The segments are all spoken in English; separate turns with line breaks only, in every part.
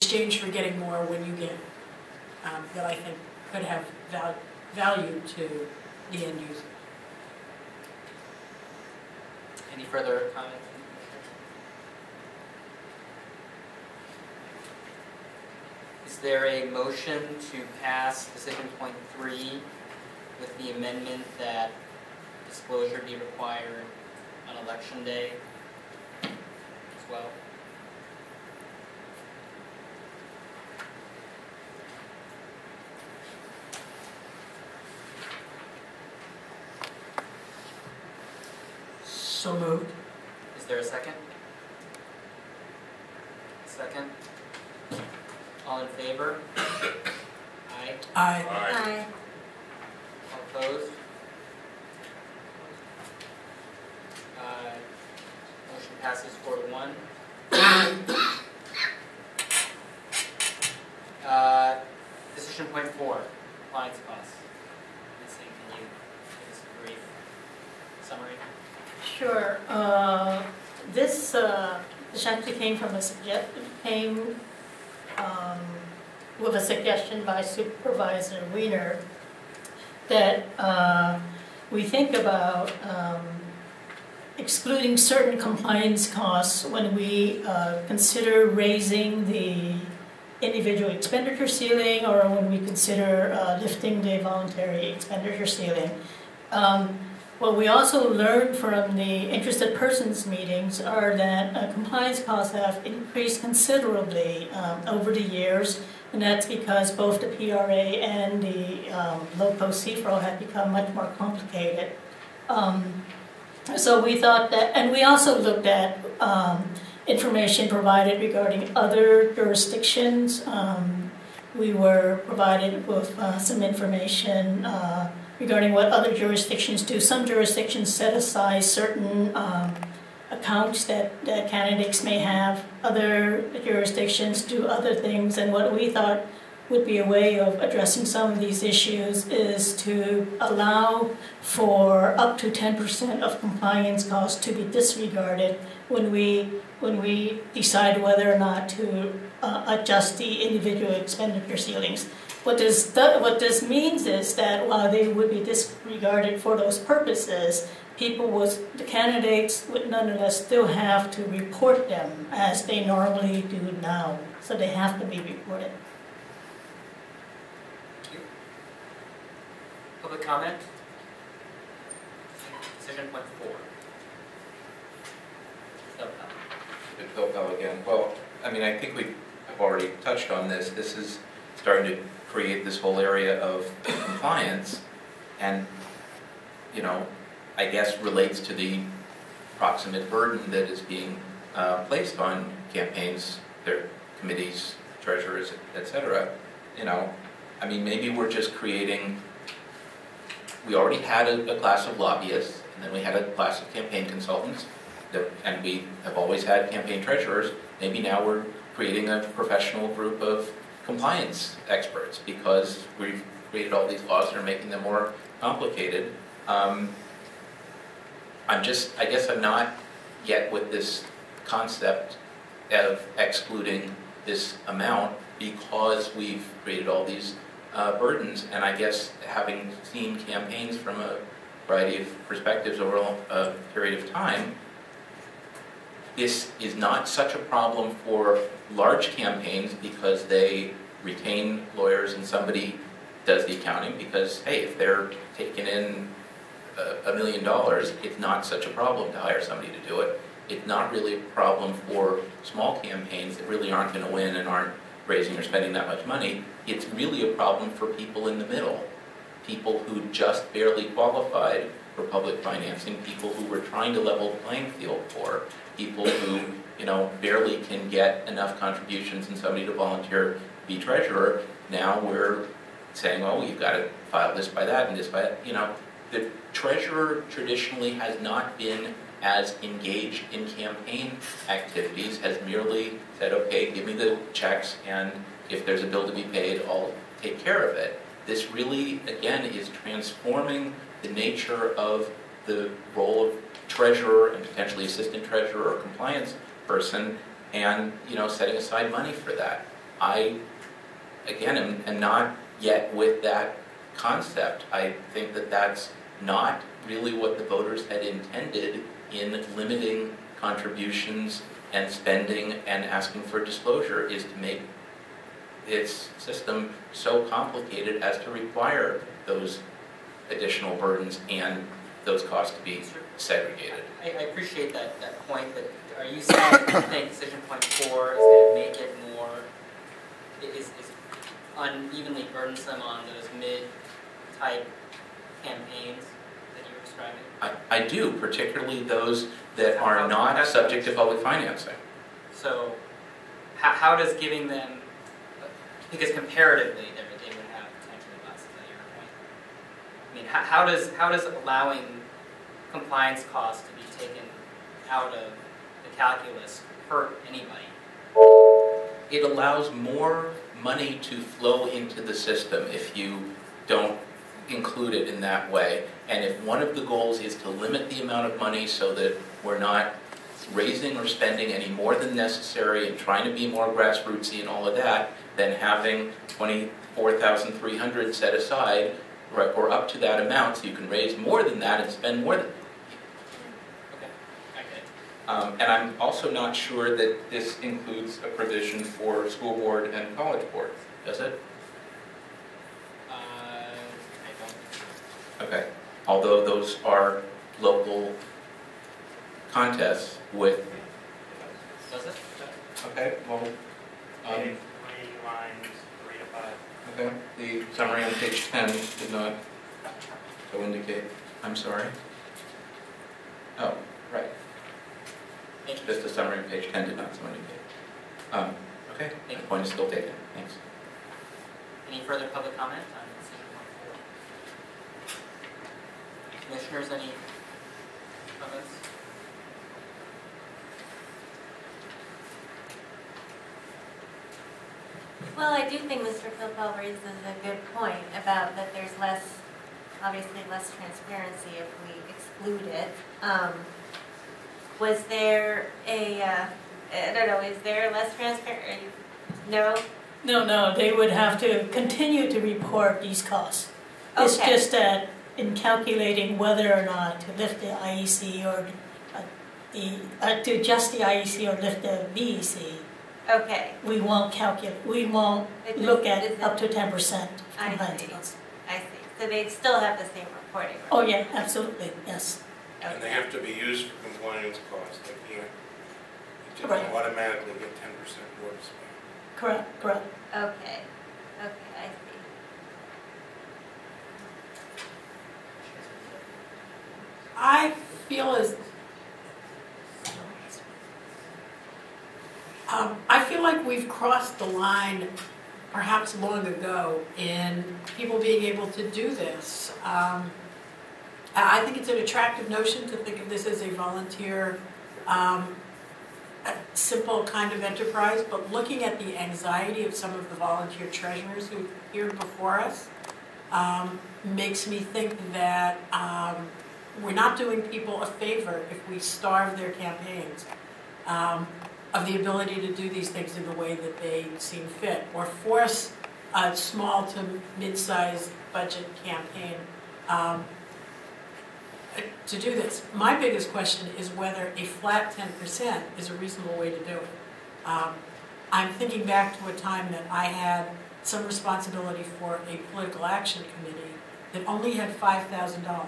exchange for getting more when you get, that I think could have value to the end user.
Any further comments? Is there a motion to pass decision point 3 with the amendment that disclosure be required on election day as well?
So moved.
Is there a second? Second? All in favor? Aye.
Aye.
Aye.
All opposed? Motion passes 4-1. Decision point 4, compliance costs. Missing, can you give us a brief summary?
Sure. This actually came from with a suggestion by Supervisor Wiener that we think about excluding certain compliance costs when we consider raising the individual expenditure ceiling or when we consider lifting the voluntary expenditure ceiling. What we also learned from the interested persons meetings are that compliance costs have increased considerably over the years, and that's because both the PRA and the low-cost CFRO have become much more complicated. So we thought that, and we also looked at information provided regarding other jurisdictions. We were provided with some information regarding what other jurisdictions do. Some jurisdictions set aside certain accounts that candidates may have. Other jurisdictions do other things, and what we thought would be a way of addressing some of these issues is to allow for up to 10% of compliance costs to be disregarded when we decide whether or not to adjust the individual expenditure ceilings. What this means is that while they would be disregarded for those purposes, the candidates would nonetheless still have to report them as they normally do now. So they have to be reported.
Thank you. Public comment? Decision point 4.
Bill Pell again. Well, I mean, I think we have already touched on this. This is starting to create this whole area of compliance, and I guess relates to the proximate burden that is being placed on campaigns, their committees, treasurers, etc. I mean, maybe we're just creating. We already had a class of lobbyists, and then we had a class of campaign consultants, and we have always had campaign treasurers. Maybe now we're creating a professional group of compliance experts because we've created all these laws that are making them more complicated. I guess I'm not yet with this concept of excluding this amount because we've created all these burdens, and I guess having seen campaigns from a variety of perspectives over a period of time, this is not such a problem for large campaigns because they retain lawyers and somebody does the accounting because, hey, if they're taking in $1 million, it's not such a problem to hire somebody to do it. It's not really a problem for small campaigns that really aren't going to win and aren't raising or spending that much money. It's really a problem for people in the middle, people who just barely qualified for public financing, people who we're trying to level the playing field for, people who barely can get enough contributions and somebody to volunteer to be treasurer. Now we're saying, well, you've got to file this by that and this by that. The treasurer traditionally has not been as engaged in campaign activities, has merely said, okay, give me the checks, and if there's a bill to be paid, I'll take care of it. This really, again, is transforming the nature of the role of treasurer and potentially assistant treasurer or compliance person, and setting aside money for that. I, again, am not yet with that concept. I think that that's not really what the voters had intended in limiting contributions and spending and asking for disclosure, is to make its system so complicated as to require those additional burdens and those costs to be segregated.
I appreciate that point, but are you saying that you think decision point 4 is going to make it more, is unevenly burdensome on those mid-type campaigns that you were describing?
I do, particularly those that are not subject to public financing.
So how does giving them, because comparatively they would have potentially less, is that your point? I mean, how does allowing compliance costs to be taken out of the calculus hurt anybody?
It allows more money to flow into the system if you don't include it in that way. And if one of the goals is to limit the amount of money so that we're not raising or spending any more than necessary and trying to be more grassrootsy and all of that, then having $24,300 set aside or up to that amount so you can raise more than that and spend more than that.
Okay, I get it.
And I'm also not sure that this includes a provision for school board and college board. Does it?
I don't think so.
Okay. Although those are local contests with...
Does it?
Okay, well...
Maybe 3 lines, 3 to 5.
Okay, the summary on page 10 did not so indicate. I'm sorry. Oh, right.
Thank you.
Just the summary on page 10 did not so indicate. Okay, the point is still taken. Thanks.
Any further public comment on decision point 4? Commissioners, any comments?
Well, I do think Mr. Philpott raises a good point about that there's obviously less transparency if we exclude it. Was there I don't know, is there less transparency? No?
No, they would have to continue to report these costs. It's
Okay.
just that in calculating whether or not to lift the IEC or to adjust the IEC or lift the VEC,
Okay,
we won't
It
look
just
at
isn't-
up to 10%
I
compliance
see.
costs.
I see. So they'd still have the same reporting.
Oh yeah, absolutely, yes.
And they have to be used for compliance costs. They can't, you
Right.
just automatically get 10% more to spend.
Correct.
Okay, I see.
I feel I feel like we've crossed the line perhaps long ago in people being able to do this. I think it's an attractive notion to think of this as a volunteer, a simple kind of enterprise, but looking at the anxiety of some of the volunteer treasurers who appeared before us makes me think that we're not doing people a favor if we starve their campaigns of the ability to do these things in the way that they seem fit, or force a small to mid-sized budget campaign to do this. My biggest question is whether a flat 10% is a reasonable way to do it. I'm thinking back to a time that I had some responsibility for a political action committee that only had $5,000.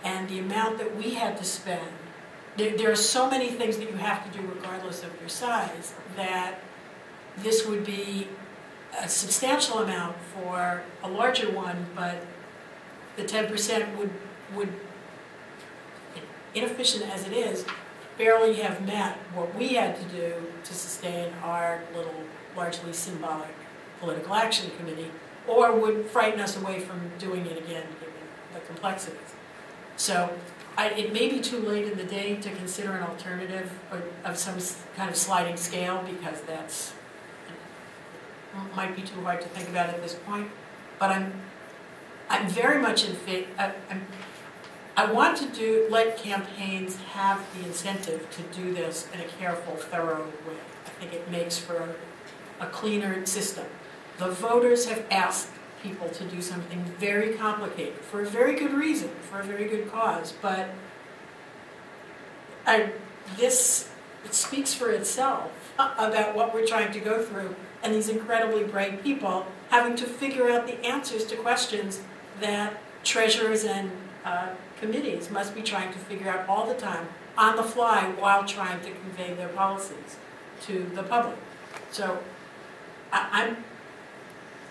And the amount that we had to spend, there are so many things that you have to do regardless of your size, that this would be a substantial amount for a larger one, but the 10% would, inefficient as it is, barely have met what we had to do to sustain our little, largely symbolic political action committee, or would frighten us away from doing it again, given the complexities. So it may be too late in the day to consider an alternative of some kind of sliding scale, because that's might be too hard to think about at this point. But I'm very much in favor. I want to let campaigns have the incentive to do this in a careful, thorough way. I think it makes for a cleaner system. The voters have asked people to do something very complicated for a very good reason, for a very good cause, but this it speaks for itself about what we're trying to go through, and these incredibly bright people having to figure out the answers to questions that treasurers and committees must be trying to figure out all the time, on the fly, while trying to convey their policies to the public. So I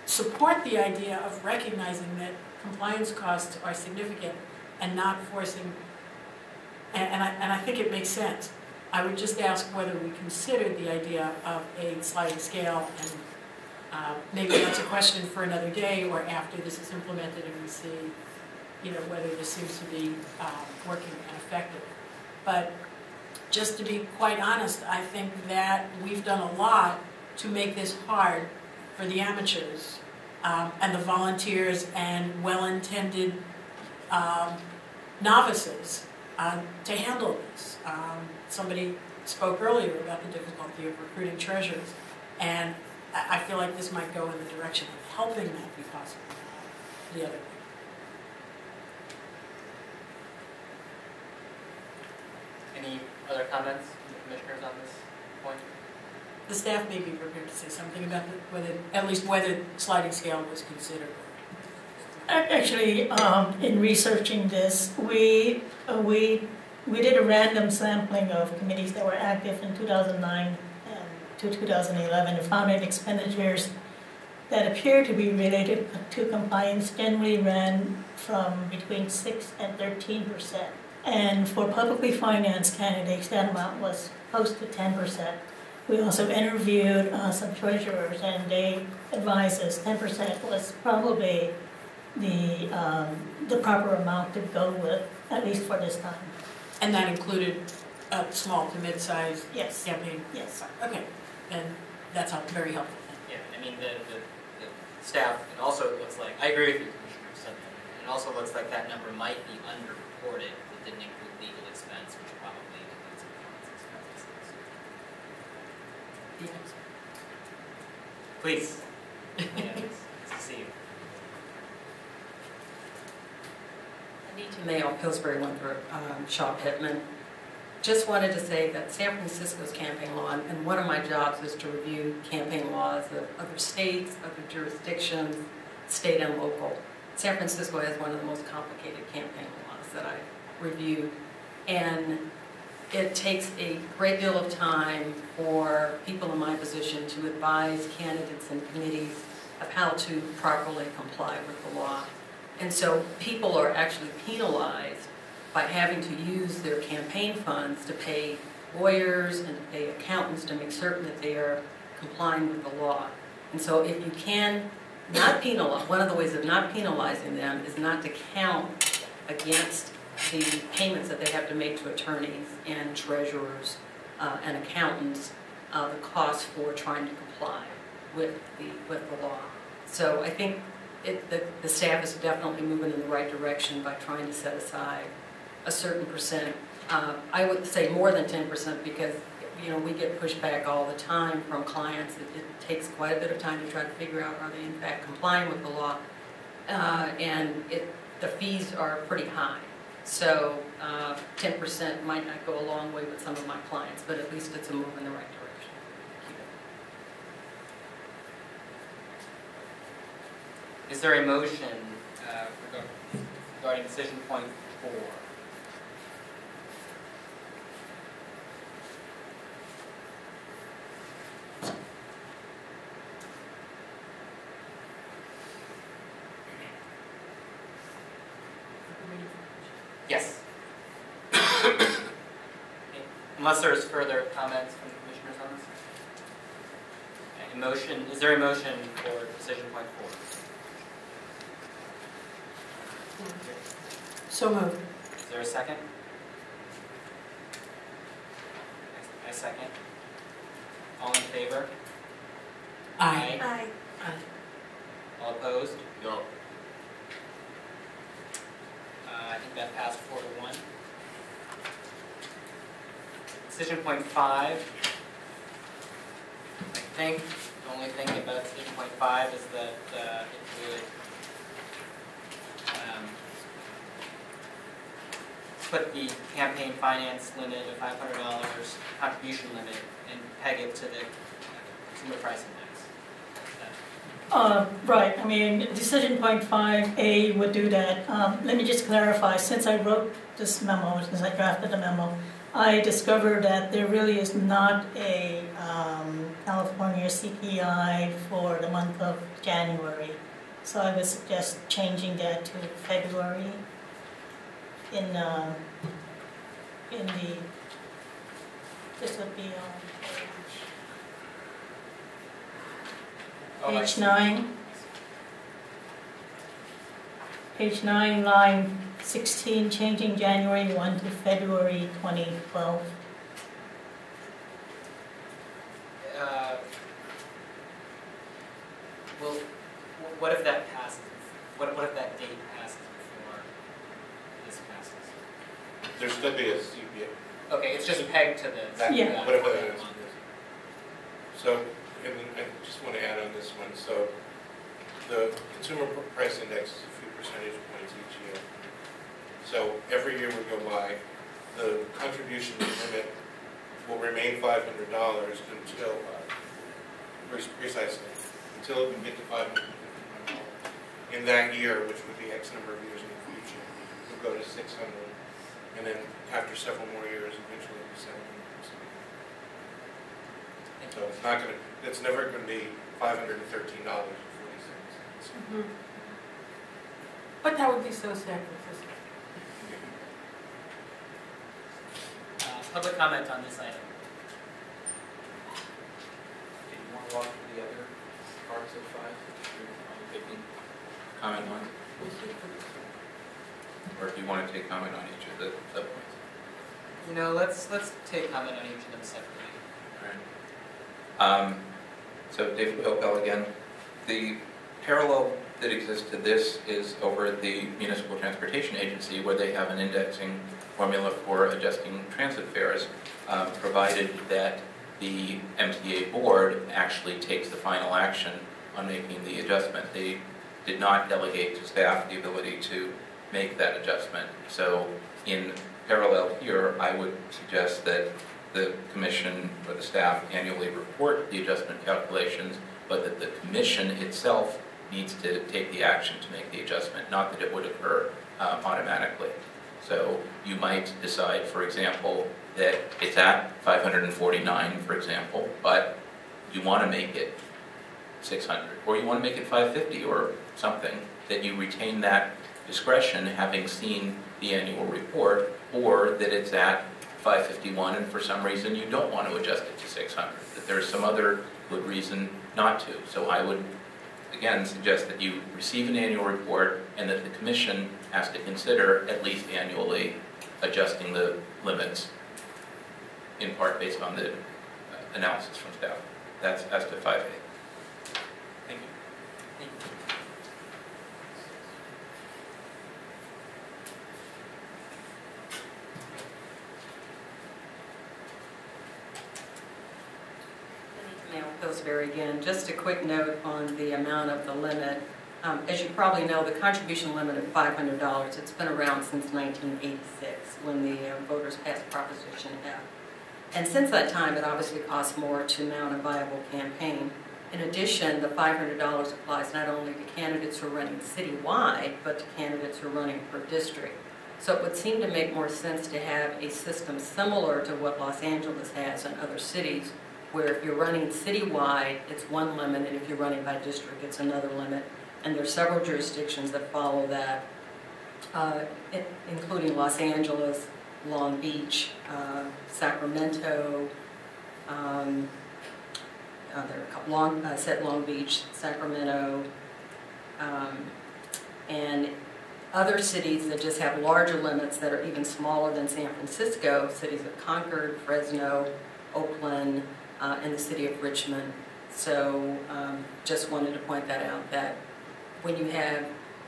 support the idea of recognizing that compliance costs are significant and not forcing, and I think it makes sense. I would just ask whether we considered the idea of a sliding scale, and maybe that's a question for another day or after this is implemented and we see, whether this seems to be working and effective. But just to be quite honest, I think that we've done a lot to make this hard for the amateurs and the volunteers and well-intended novices to handle this. Somebody spoke earlier about the difficulty of recruiting treasurers, and I feel like this might go in the direction of helping that be possible. The other way.
Any other comments from the commissioners on this point?
The staff may be prepared to say something about whether sliding scale was considered.
Actually, in researching this, we did a random sampling of committees that were active in 2009 to 2011 and found that expenditures that appear to be related to compliance generally ran from between 6 and 13%. And for publicly financed candidates, that amount was close to 10%. We also interviewed some treasurers, and they advised us 10% was probably the proper amount to go with, at least for this time.
And that included a small to mid-sized
Yes.
campaign?
Yes.
Okay, and that's very helpful.
Yeah, I mean, the staff, it also looks like, I agree with you, Commissioner Sutton, it also looks like that number might be underreported. It didn't include legal expense, which probably includes insurance expenses.
Yes.
Please. Yeah, it's to see you.
Anita Mayo, Pillsbury Winthrop, Shaw Pittman. Just wanted to say that San Francisco's campaign law, and one of my jobs is to review campaign laws of other states, other jurisdictions, state and local. San Francisco has one of the most complicated campaign laws that I've reviewed, and it takes a great deal of time for people in my position to advise candidates and committees of how to properly comply with the law. And so people are actually penalized by having to use their campaign funds to pay lawyers and to pay accountants to make certain that they are complying with the law. And so if you can not penalize, one of the ways of not penalizing them is not to count against the payments that they have to make to attorneys and treasurers and accountants, the cost for trying to comply with the law. So I think the staff is definitely moving in the right direction by trying to set aside a certain percent. I would say more than 10% because we get pushback all the time from clients. It takes quite a bit of time to try to figure out are they in fact complying with the law, and the fees are pretty high. So 10% might not go a long way with some of my clients, but at least it's a move in the right direction.
Is there a motion regarding decision point 4? Yes. Okay. Unless there's further comments from the commissioners on this? Okay. Is there a motion for decision point 4?
So moved.
Is there a second? I second. All in favor?
Aye.
Aye.
All opposed?
No.
I think that passed 4-1. Decision point 5. I think The only thing about 8.5 is that it would put the campaign finance limit of $500 contribution limit and peg it to the consumer price index.
Right, I mean, decision point 5A would do that. Let me just clarify, since I wrote this memo, since I drafted the memo, I discovered that there really is not a California CPI for the month of January. So I would suggest changing that to February in the, this would be on page 9. Page 9, line 16, changing January 1 to February 2012.
Well, what if that passes? What if that date passes before this passes?
There'll still be a CPI,
Okay, it's just pegged to the.
Yeah.
whatever that is. So, and I just want to add on this one, so the consumer price index is a few percentage points each year. So every year we go by, the contribution limit will remain $500 until, precisely, until it can get to $551. In that year, which would be X number of years in the future, we'll go to 600. And then after several more years, eventually it'll be 700. So it's not going to, it's never going to be $513.40.
But that would be so San Francisco.
Public comment on this item.
Do you want to walk through the other parts of 5 that you're taking comment on? Or do you want to take comment on each of the subpoints?
You know, let's take comment on each of them separately.
All right. So David Pilpel again. The parallel that exists to this is over at the Municipal Transportation Agency, where they have an indexing formula for adjusting transit fares, provided that the MTA board actually takes the final action on making the adjustment. They did not delegate to staff the ability to make that adjustment. So in parallel here, I would suggest that the commission or the staff annually report the adjustment calculations, but that the commission itself needs to take the action to make the adjustment, not that it would occur automatically. So you might decide, for example, that it's at 549, for example, but you want to make it 600, or you want to make it 550 or something, that you retain that discretion having seen the annual report, or that it's at 551 and for some reason you don't want to adjust it to 600, that there's some other good reason not to. So I would again suggest that you receive an annual report and that the commission has to consider at least annually adjusting the limits, in part based on the analysis from staff. That's as to 5A.
Thank you. Thank you.
Mayor Pillsbury again. Just a quick note on the amount of the limit. As you probably know, the contribution limit of $500, it's been around since 1986 when the voters passed Proposition F. And since that time, it obviously costs more to mount a viable campaign. In addition, the $500 applies not only to candidates who are running citywide, but to candidates who are running per district. So it would seem to make more sense to have a system similar to what Los Angeles has and other cities, where if you're running citywide, it's one limit, and if you're running by district, it's another limit. And there are several jurisdictions that follow that, including Los Angeles, Long Beach, Sacramento, there are a couple, Long Beach, Sacramento, and other cities that just have larger limits that are even smaller than San Francisco, cities of Concord, Fresno, Oakland, and the city of Richmond. So just wanted to point that out, that when you have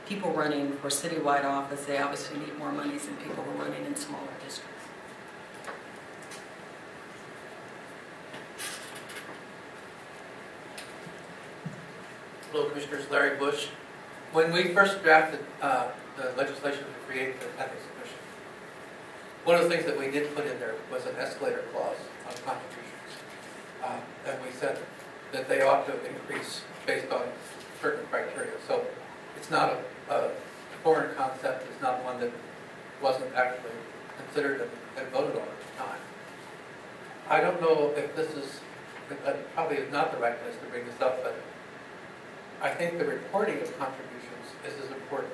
people running for citywide office, they obviously need more money than people who are running in smaller districts.
Hello, Commissioners. Larry Bush. When we first drafted the legislation to create the Ethics Commission, one of the things that we did put in there was an escalator clause on contributions. And we said that they ought to increase based on certain criteria. So it's not a foreign concept. It's not one that wasn't actually considered and voted on at the time. I don't know if this is, probably is not the right place to bring this up, but I think the reporting of contributions is as important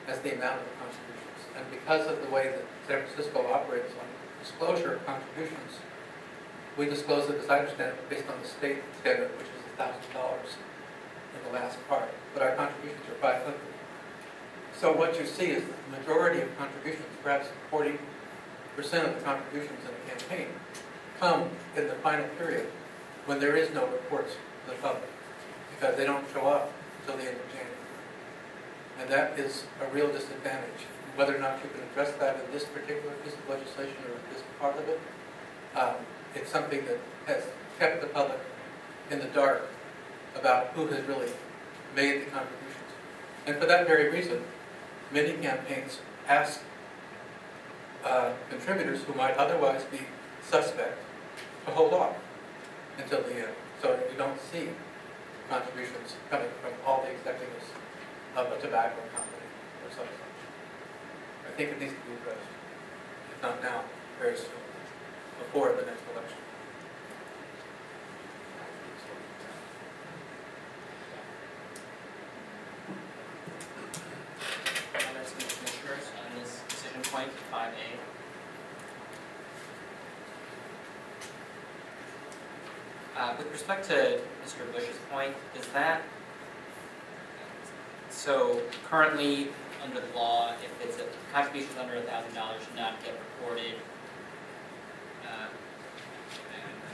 as the amount of contributions. And because of the way that San Francisco operates on disclosure of contributions, we disclose it, as I understand it, based on the state standard, which is $1,000 in the last part. But our contributions are $500. So what you see is the majority of contributions, perhaps 40% of the contributions in a campaign, come in the final period when there is no reports to the public, because they don't show up until the end of January. And that is a real disadvantage. Whether or not you can address that in this particular piece of legislation or this part of it, it's something that has kept the public in the dark about who has really made the contributions. And for that very reason, many campaigns ask contributors who might otherwise be suspect to hold off until the end, so you don't see contributions coming from all the executives of a tobacco company or such. I think it needs to be addressed, if not now, very soon, before the next election.
Comments from the commissioners on this decision point 5A? With respect to Mr. Bush's point, is that, so currently under the law, if it's a contribution under $1,000 should not get reported. I'm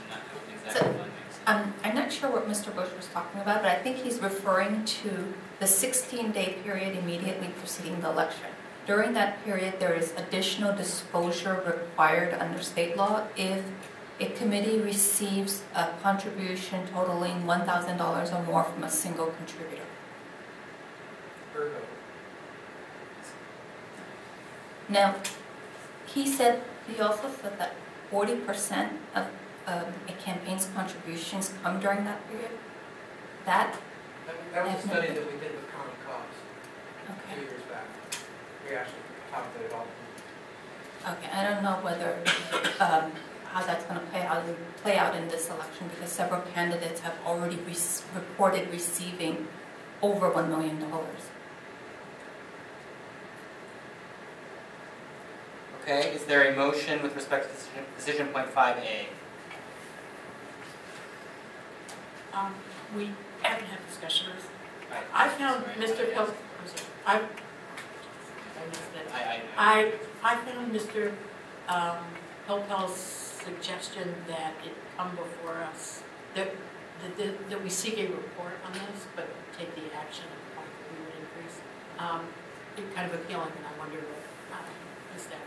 not exactly what that makes.
I'm not sure what Mr. Bush was talking about, but I think he's referring to the 16-day period immediately preceding the election. During that period, there is additional disclosure required under state law if a committee receives a contribution totaling $1,000 or more from a single contributor. Now, he also said that 40% of a campaign's contributions come during that period. That
was a study that we did with Common Cause a few years back. We actually calculated all of them.
Okay, I don't know whether how that's going to play out in this election, because several candidates have already reported receiving over $1 million.
Okay, is there a motion with respect to decision point 5A?
We haven't had discussions.
Right.
I found
Sorry.
Mr.
Yes.
Pil- I missed it. I found Mr. Pilpel's suggestion that it come before us, that we seek a report on this, but take the action at the point that we would increase. It's kind of appealing, and I wonder what is that.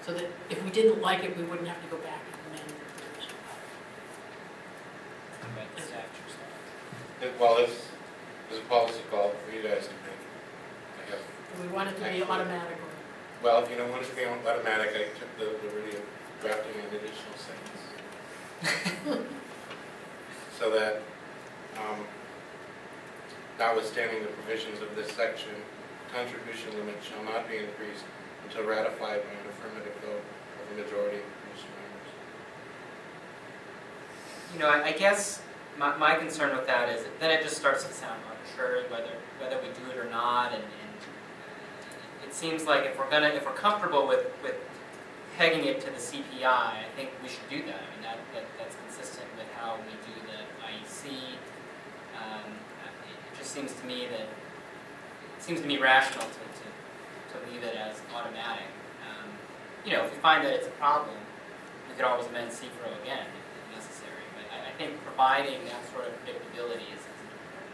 So that if we didn't like it, we wouldn't have to go back and amend the provision.
Well, this is a policy call for you guys to make. I guess.
Do we want it to be automatic?
Well, if you don't want it to be automatic, I took the liberty of drafting an additional sentence. So that, notwithstanding the provisions of this section, contribution limit shall not be increased until ratified by an affirmative vote of the majority of the commission members.
You know, I guess my concern with that is that then it just starts to sound arbitrary whether we do it or not, and it seems like if we're comfortable with pegging it to the CPI, I think we should do that. I mean that's consistent with how we do the IEC. It just seems to me rational to leave it as automatic. You know, if we find that it's a problem, we could always amend CFRO again if necessary. But I think providing that sort of predictability is important.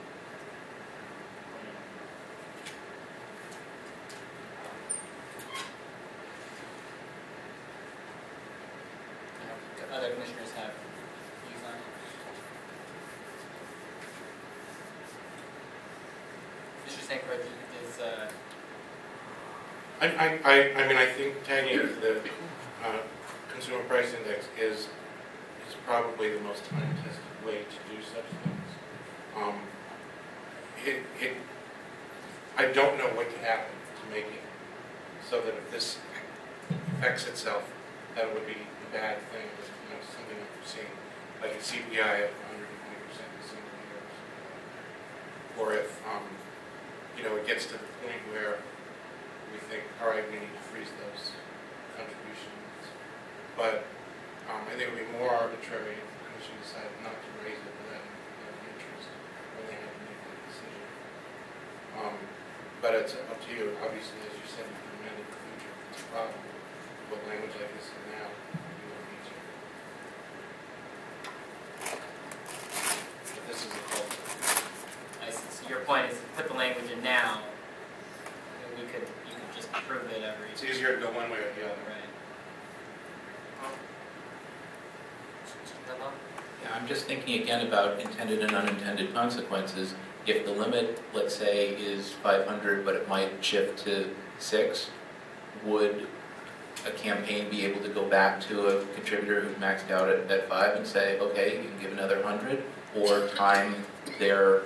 You know, other commissioners have views on it? Mr. St. Croix, is,
I mean, I think tagging the consumer price index is probably the most time-tested way to do such things. I don't know what could happen to make it so that if this affects itself, that would be a bad thing, but, something that we're seeing, like a CPI of 120% in single years. Or if, it gets to the point where we think, all right, we need to freeze those contributions. But I think it would be more arbitrary if the Commission decided not to raise it without interest when they had to make that decision. But it's up to you. Obviously, as you said, you can amend it in the future if it's a problem. What language like this is now, you won't need to. But this is a call.
I see. So your point is, put the language in now, and you could just approve it every.
It's easier to go one way or the other.
Right.
Yeah, I'm just thinking again about intended and unintended consequences. If the limit, let's say, is 500, but it might shift to 6, would a campaign be able to go back to a contributor who maxed out at 5 and say, okay, you can give another 100, or time their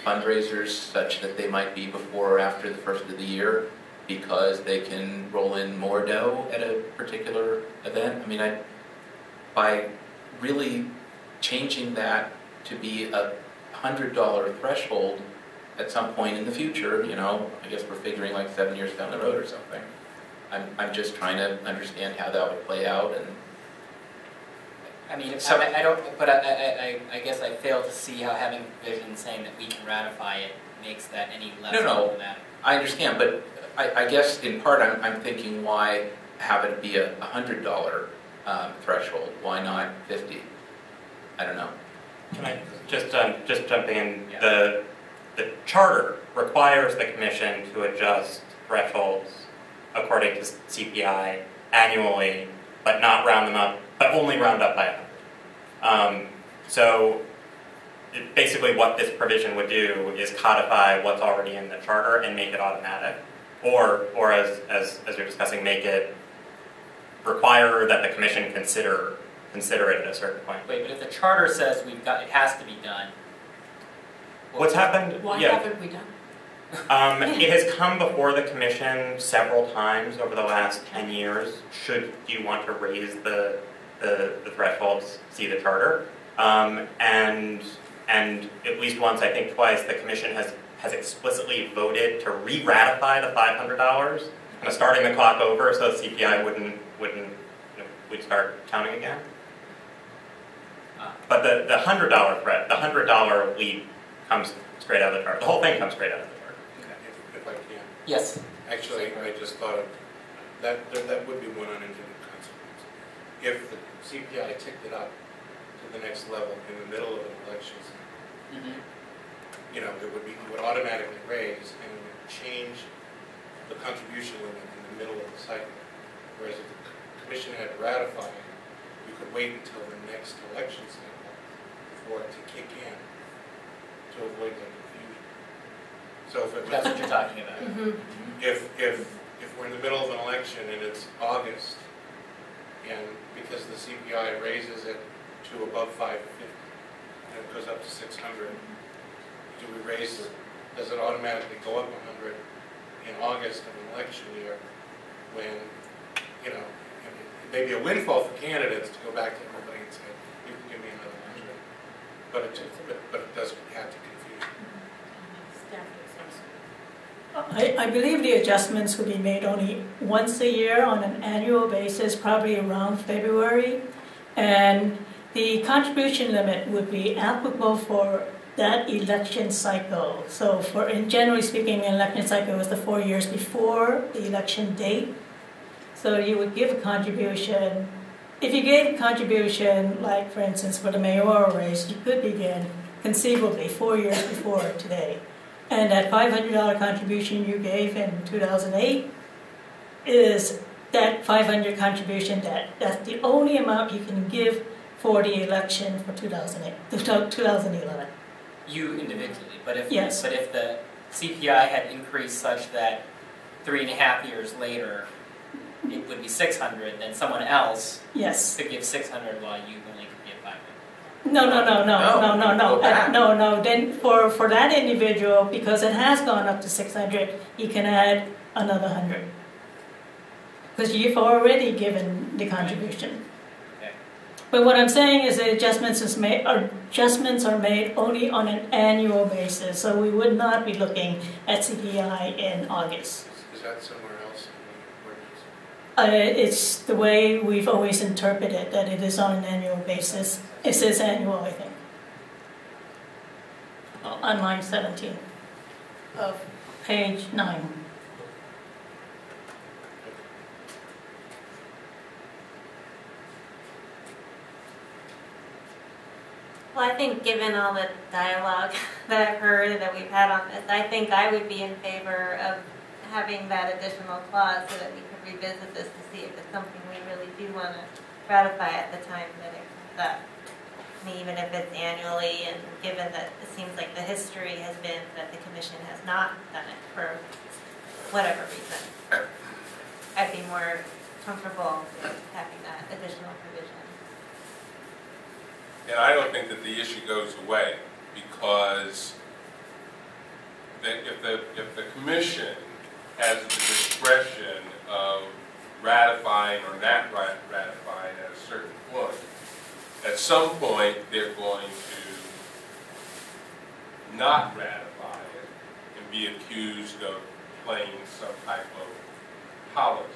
fundraisers such that they might be before or after the first of the year because they can roll in more dough at a particular event? I mean, by really changing that to be a $100 threshold at some point in the future, I guess we're figuring like 7 years down the road or something. I'm just trying to understand how that would play out. And
I mean, I don't, but I guess I fail to see how having a provision saying that we can ratify it makes that any less problematic.
I understand, but I guess in part I'm thinking, why have it be a $100 threshold? Why not 50? I don't know.
Can I just jumping in? Yeah. The charter requires the commission to adjust thresholds according to CPI annually, but not round them up, but only round up by 100. So basically what this provision would do is codify what's already in the charter and make it automatic, or as you're discussing, make it require that the commission consider it at a certain point.
Wait, but if the charter says it has to be done.
What's happened?
Why haven't we done?
It has come before the commission several times over the last 10 years. Should you want to raise the thresholds, see the charter, and at least once, I think twice, the commission has explicitly voted to re-ratify the $500, kind of starting the clock over so CPI wouldn't we'd start counting again. But the $100 leap comes straight out of the charter. The whole thing comes straight out of the charter.
If I can.
Yes.
Actually, I just thought of that would be one unintended consequence. If the CPI ticked it up to the next level in the middle of an election season, it would automatically raise and it would change the contribution limit in the middle of the cycle. Whereas if the commission had ratified it, you could wait until the next election cycle for it to kick in to avoid that confusion. So if
That's what you're talking about.
if we're in the middle of an election and it's August, and because the CPI raises it to above 550 and it goes up to 600, does it automatically go up 100 in August of an election year when, it may be a windfall for candidates to go back to everybody and say, you can give me another 100, but it doesn't have to confuse you.
I believe the adjustments will be made only once a year on an annual basis, probably around February. And the contribution limit would be applicable for that election cycle. So generally speaking, an election cycle was the 4 years before the election date. So you would give a contribution. If you gave a contribution, like for instance for the mayoral race, you could begin conceivably 4 years before today. And that $500 contribution you gave in 2008 is that $500 contribution that's the only amount you can give for the election for 2011.
You individually, but if
yes.
but if CPI had increased such that 3.5 years later, it would be 600, then someone else
Yes.
could give 600 while you only could give 500.
No. Then for that individual, because it has gone up to 600, he can add another 100. Because you've already given the contribution.
Okay.
But what I'm saying is that adjustments are made only on an annual basis, so we would not be looking at CPI in August.
Is that somewhere else in the ordinance?
It's the way we've always interpreted that it is on an annual basis. It says annual, I think. On line 17 of page 9.
Well, I think given all the dialogue that I've heard and that we've had on this, I think I would be in favor of having that additional clause so that we could revisit this to see if it's something we really do want to ratify at the time that it comes up. I mean, even if it's annually, and given that it seems like the history has been that the commission has not done it for whatever reason, I'd be more comfortable with having that additional provision.
And I don't think that the issue goes away, because if the commission has the discretion of ratifying or not ratifying at a certain point, at some point they're going to not ratify it and be accused of playing some type of politics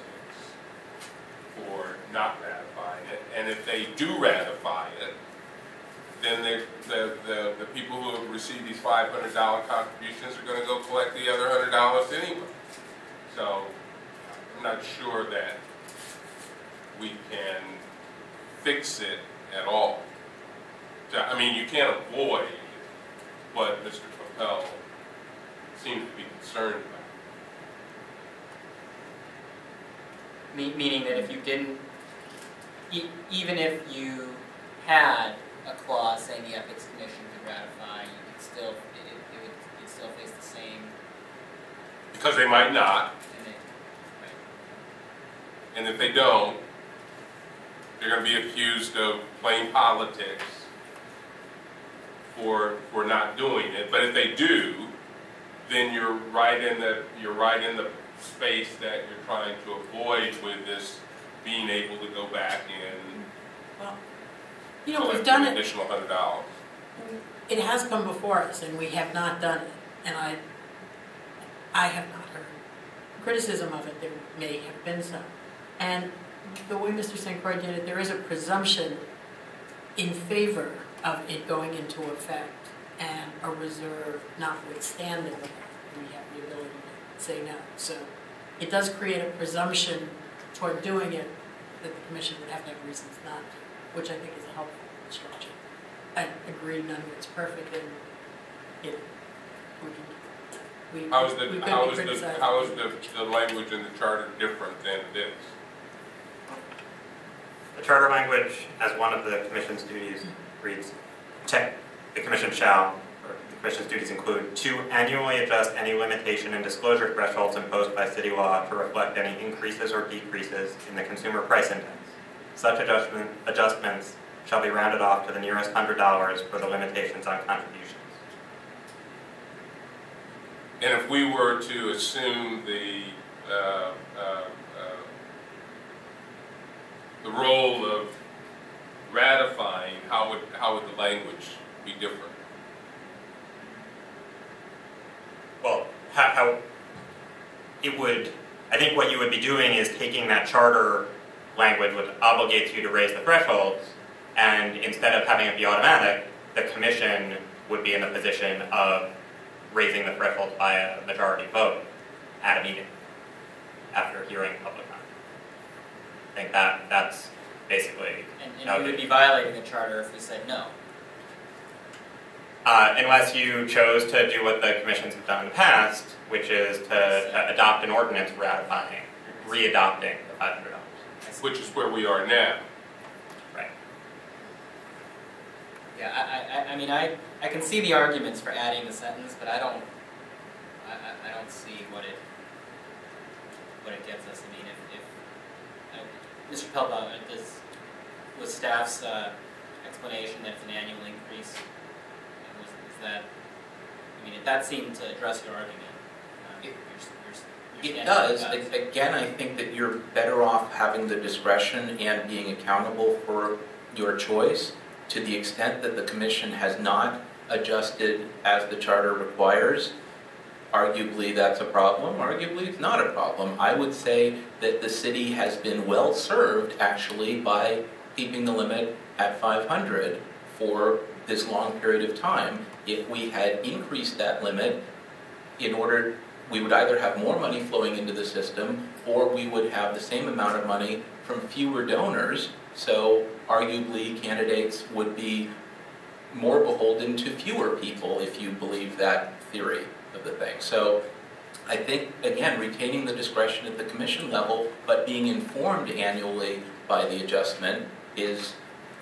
for not ratifying it. And if they do ratify it, then the people who have received these $500 contributions are going to go collect the other $100 anyway. So I'm not sure that we can fix it at all. I mean, you can't avoid what Mr. Coppell seems to be concerned about.
Meaning that if you didn't, even if you had a clause saying the Ethics Commission could ratify, you could still, you'd still face the same.
Because they might not, and if they don't, they're going to be accused of playing politics for not doing it. But if they do, then you're right in the space that you're trying to avoid with this being able to go back and
Well, you know, we've done
an
it,
additional $100.
it has come before us and we have not done it. And I have not heard criticism of it. There may have been some. And the way Mr. St. Croix did it, there is a presumption in favor of it going into effect and a reserve notwithstanding that we have the ability to say no. So it does create a presumption toward doing it that the commission would have to have reasons not to, which I think is a helpful structure. I agree, none of it's perfect, and
How is the language in the charter different than it is?
The charter language, as one of the Commission's duties, reads, the Commission shall, or the Commission's duties include, to annually adjust any limitation and disclosure thresholds imposed by city law to reflect any increases or decreases in the consumer price index. Such adjustments shall be rounded off to the nearest $100 for the limitations on contributions.
And if we were to assume the role of ratifying, how would the language be different?
Well, how it would, I think what you would be doing is taking that charter language which obligates you to raise the thresholds, and instead of having it be automatic, the Commission would be in the position of raising the threshold by a majority vote at a meeting after hearing public comment. I think that's basically...
And we would be violating the charter if we said no.
Unless you chose to do what the commissions have done in the past, which is to adopt an ordinance ratifying, readopting the $500.
Which is where we are now.
Right.
Yeah, I mean, I can see the arguments for adding the sentence, but I I don't see what it gets us. I mean, if Mr. Pelba, was staff's explanation that it's an annual increase, is that, I mean, that seemed to address your argument.
It does. Again, I think that you're better off having the discretion and being accountable for your choice. To the extent that the commission has not adjusted as the charter requires, arguably that's a problem, arguably it's not a problem. I would say that the city has been well served actually by keeping the limit at 500 for this long period of time. If we had increased that limit, we would either have more money flowing into the system, or we would have the same amount of money from fewer donors. So arguably candidates would be more beholden to fewer people if you believe that theory of the thing. So I think, again, retaining the discretion at the commission level, but being informed annually by the adjustment is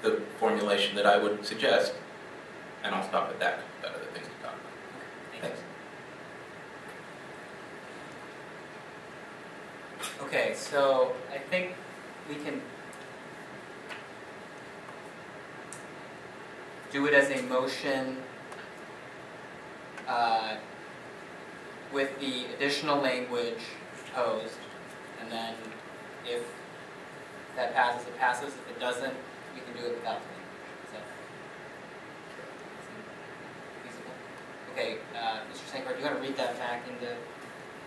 the formulation that I would suggest. And I'll stop at that. I've got other things to talk about. Thanks.
Okay, so I think we can do it as a motion with the additional language proposed, and then if that passes, it passes. If it doesn't, we can do it without the language. Is that feasible? Okay, Mr. Sankar, do you want to read that back into?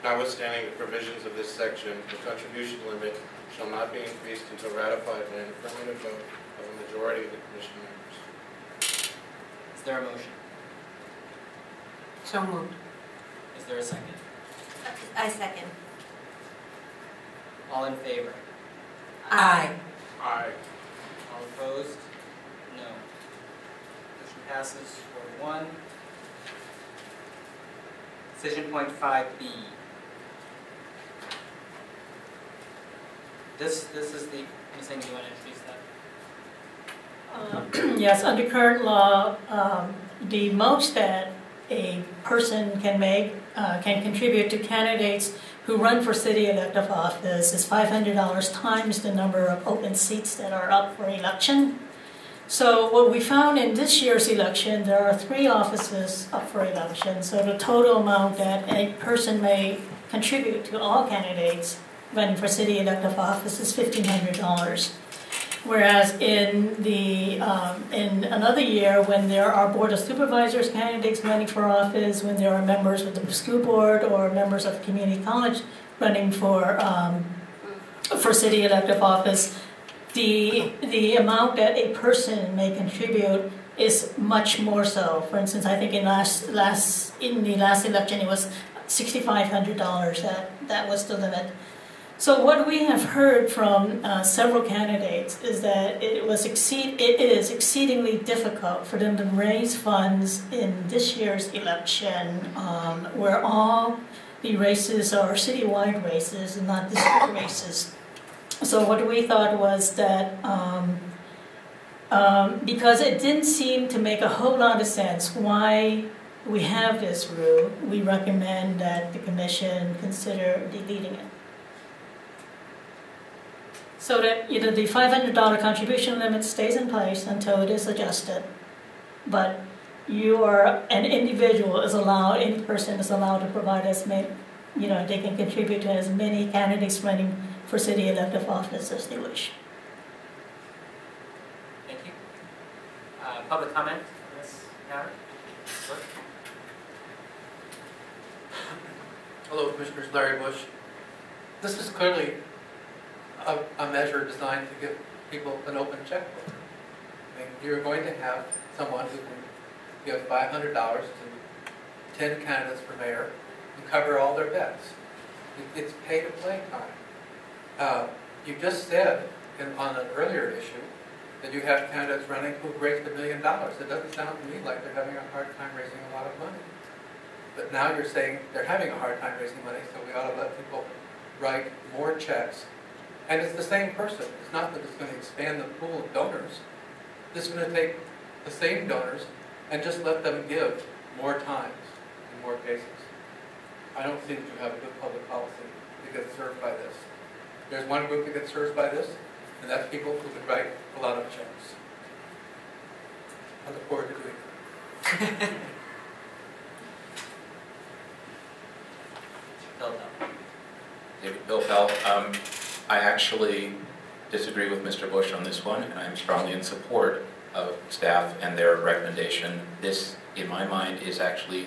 Notwithstanding the provisions of this section, the contribution limit shall not be increased until ratified by an affirmative vote of a majority of the commission members.
Is there a motion?
So moved.
Is there a second?
I second.
All in favor?
Aye.
Aye.
All opposed? No. Motion passes 4-1. Decision point 5B. This is the, anything you want to introduce that?
Yes, under current law, the most that a person can make, can contribute to candidates who run for city elective office is $500 times the number of open seats that are up for election. So what we found in this year's election, there are 3 offices up for election. So the total amount that a person may contribute to all candidates running for city elective office is $1,500. Whereas in another year, when there are Board of Supervisors candidates running for office, when there are members of the school board or members of community college running for city elective office, the amount that a person may contribute is much more so. For instance, I think in the last election it was $6,500 that was the limit. So what we have heard from several candidates is that it is exceedingly difficult for them to raise funds in this year's election, where all the races are citywide races and not district races. So what we thought was that because it didn't seem to make a whole lot of sense why we have this rule, we recommend that the commission consider deleting it. So that the $500 contribution limit stays in place until it is adjusted, but an individual is allowed, any person is allowed to provide as many, they can contribute to as many candidates running for city elective office as they wish.
Thank you. Public comment on this matter?
Hello, Commissioners. Larry Bush. This is clearly a measure designed to give people an open checkbook. I mean, you're going to have someone who can give $500 to 10 candidates for mayor and cover all their bets. It's pay-to-play time. You just said on an earlier issue that you have candidates running who've raised $1 million. It doesn't sound to me like they're having a hard time raising a lot of money. But now you're saying they're having a hard time raising money, so we ought to let people write more checks. And it's the same person. It's not that it's going to expand the pool of donors. It's going to take the same donors and just let them give more times in more cases. I don't think you have a good public policy that gets served by this. There's one group that gets served by this, and that's people who could write a lot of checks. I look forward to doing that.
Bill, no.
David Bilpel. I actually disagree with Mr. Bush on this one, and I'm strongly in support of staff and their recommendation. This, in my mind, is actually,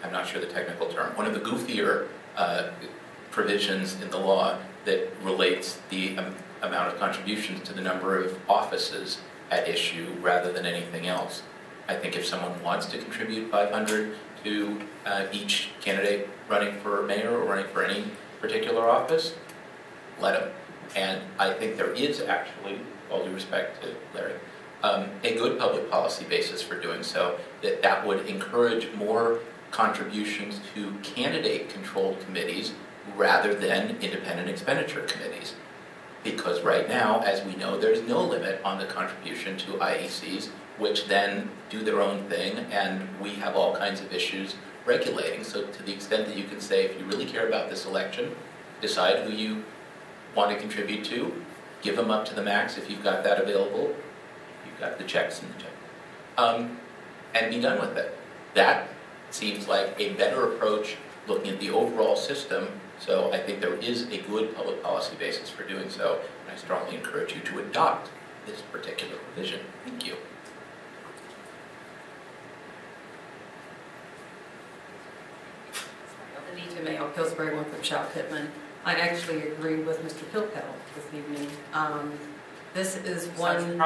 I'm not sure the technical term, one of the goofier provisions in the law that relates the amount of contributions to the number of offices at issue rather than anything else. I think if someone wants to contribute 500 to each candidate running for mayor or running for any particular office, let them. And I think there is actually, all due respect to Larry, a good public policy basis for doing so, that would encourage more contributions to candidate-controlled committees rather than independent expenditure committees. Because right now, as we know, there's no limit on the contribution to IECs, which then do their own thing, and we have all kinds of issues regulating. So to the extent that you can say, if you really care about this election, decide who you want to contribute to, give them up to the max if you've got that available, you've got the checks in the check, and be done with it. That seems like a better approach looking at the overall system, so I think there is a good public policy basis for doing so, and I strongly encourage you to adopt this particular provision. Thank you.
Anita Mayo, Pillsbury, Winthrop, Shop, Pittman. I actually agree with Mr. Pilpel this evening. This is one.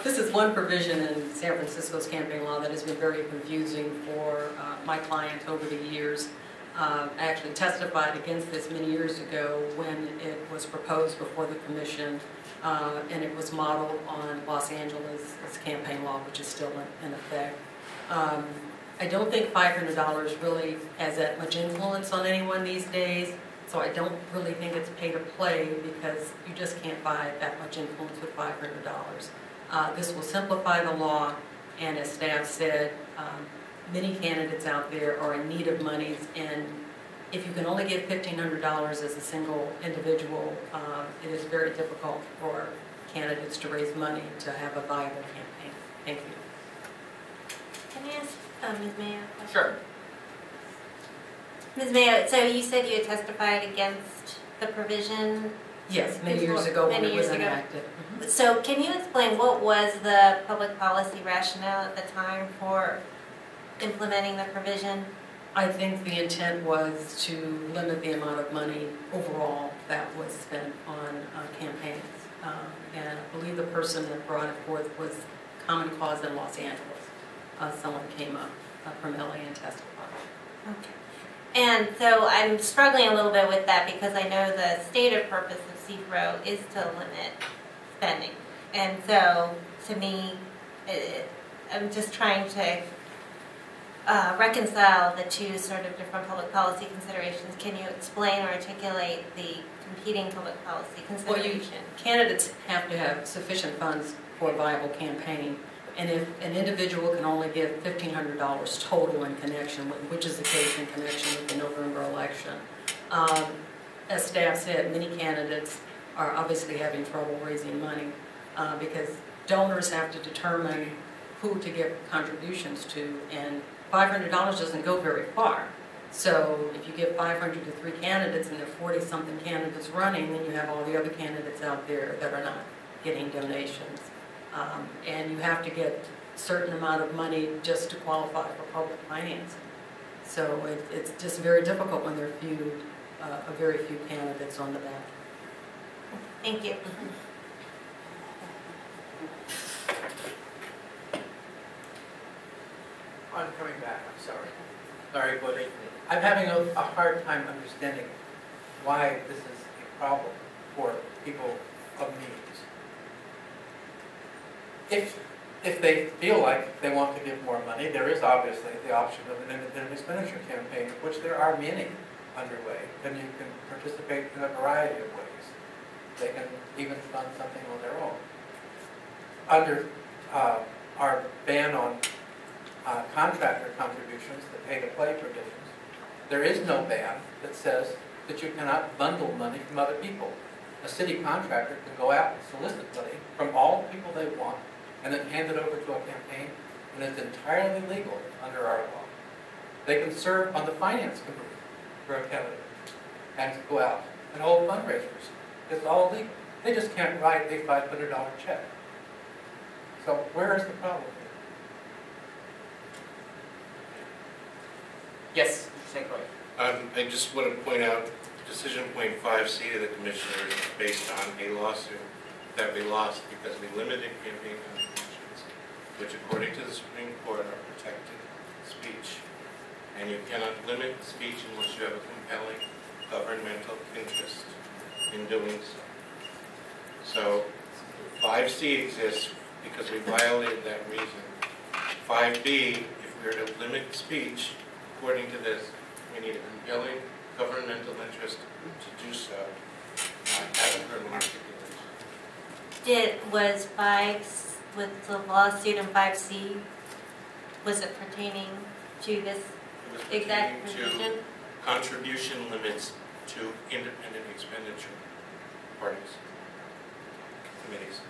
This is one provision in San Francisco's campaign law that has been very confusing for my client over the years. I actually testified against this many years ago when it was proposed before the commission, and it was modeled on Los Angeles' campaign law, which is still in effect. I don't think $500 really has that much influence on anyone these days, so I don't really think it's pay to play because you just can't buy that much influence with $500. This will simplify the law, and as staff said, many candidates out there are in need of monies, and if you can only give $1,500 as a single individual, it is very difficult for candidates to raise money to have a viable campaign. Thank you.
Can I ask Ms. Mayo a question?
Sure.
Ms. Mayo, so you said you had testified against the provision?
Yes, many years ago when it was enacted.
So can you explain what was the public policy rationale at the time for implementing the provision?
I think the intent was to limit the amount of money overall that was spent on campaigns. And I believe the person that brought it forth was Common Cause in Los Angeles. Someone came up from LA and testified.
Okay. And so I'm struggling a little bit with that because I know the stated purpose of CFRO is to limit spending. And so to me, I'm just trying to reconcile the two sort of different public policy considerations. Can you explain or articulate the competing public policy consideration?
Candidates have to have sufficient funds for a viable campaign. And if an individual can only give $1,500 total in connection with, which is the case in connection with the November election, as staff said, many candidates are obviously having trouble raising money because donors have to determine who to give contributions to, and $500 doesn't go very far. So if you give $500 to 3 candidates and there are 40-something candidates running, then you have all the other candidates out there that are not getting donations. And you have to get a certain amount of money just to qualify for public financing. So it's just very difficult when there are very few candidates on the ballot.
Thank you.
I'm coming back, I'm sorry. Larry Bush. I'm having a hard time understanding why this is a problem for people of means. If they feel like they want to give more money, there is obviously the option of an independent expenditure campaign, of which there are many underway, and you can participate in a variety of ways. They can even fund something on their own. Under our ban on contractor contributions, the pay-to-play provisions, There is no ban that says that you cannot bundle money from other people. A city contractor can go out and solicit money from all the people they want and then hand it over to a campaign, and it's entirely legal under our law. They can serve on the finance committee for a candidate and go out and hold fundraisers. It's all legal. They just can't write a $500 check. So where is the problem here?
Yes, Mr. St. Croix.
I just want to point out, decision point 5C to the commissioner is based on a lawsuit that we lost because we limited campaign contributions, which according to the Supreme Court are protected speech. And you cannot limit speech unless you have a compelling governmental interest in doing so. So 5C exists because we violated that reason. 5B, if we are to limit speech, according to this, we need a compelling governmental interest to do so, as per market regulations.
Was the lawsuit in 5C, was it pertaining to this
It was
exact
pertaining to
provision?
contribution limits to independent expenditure parties, committees.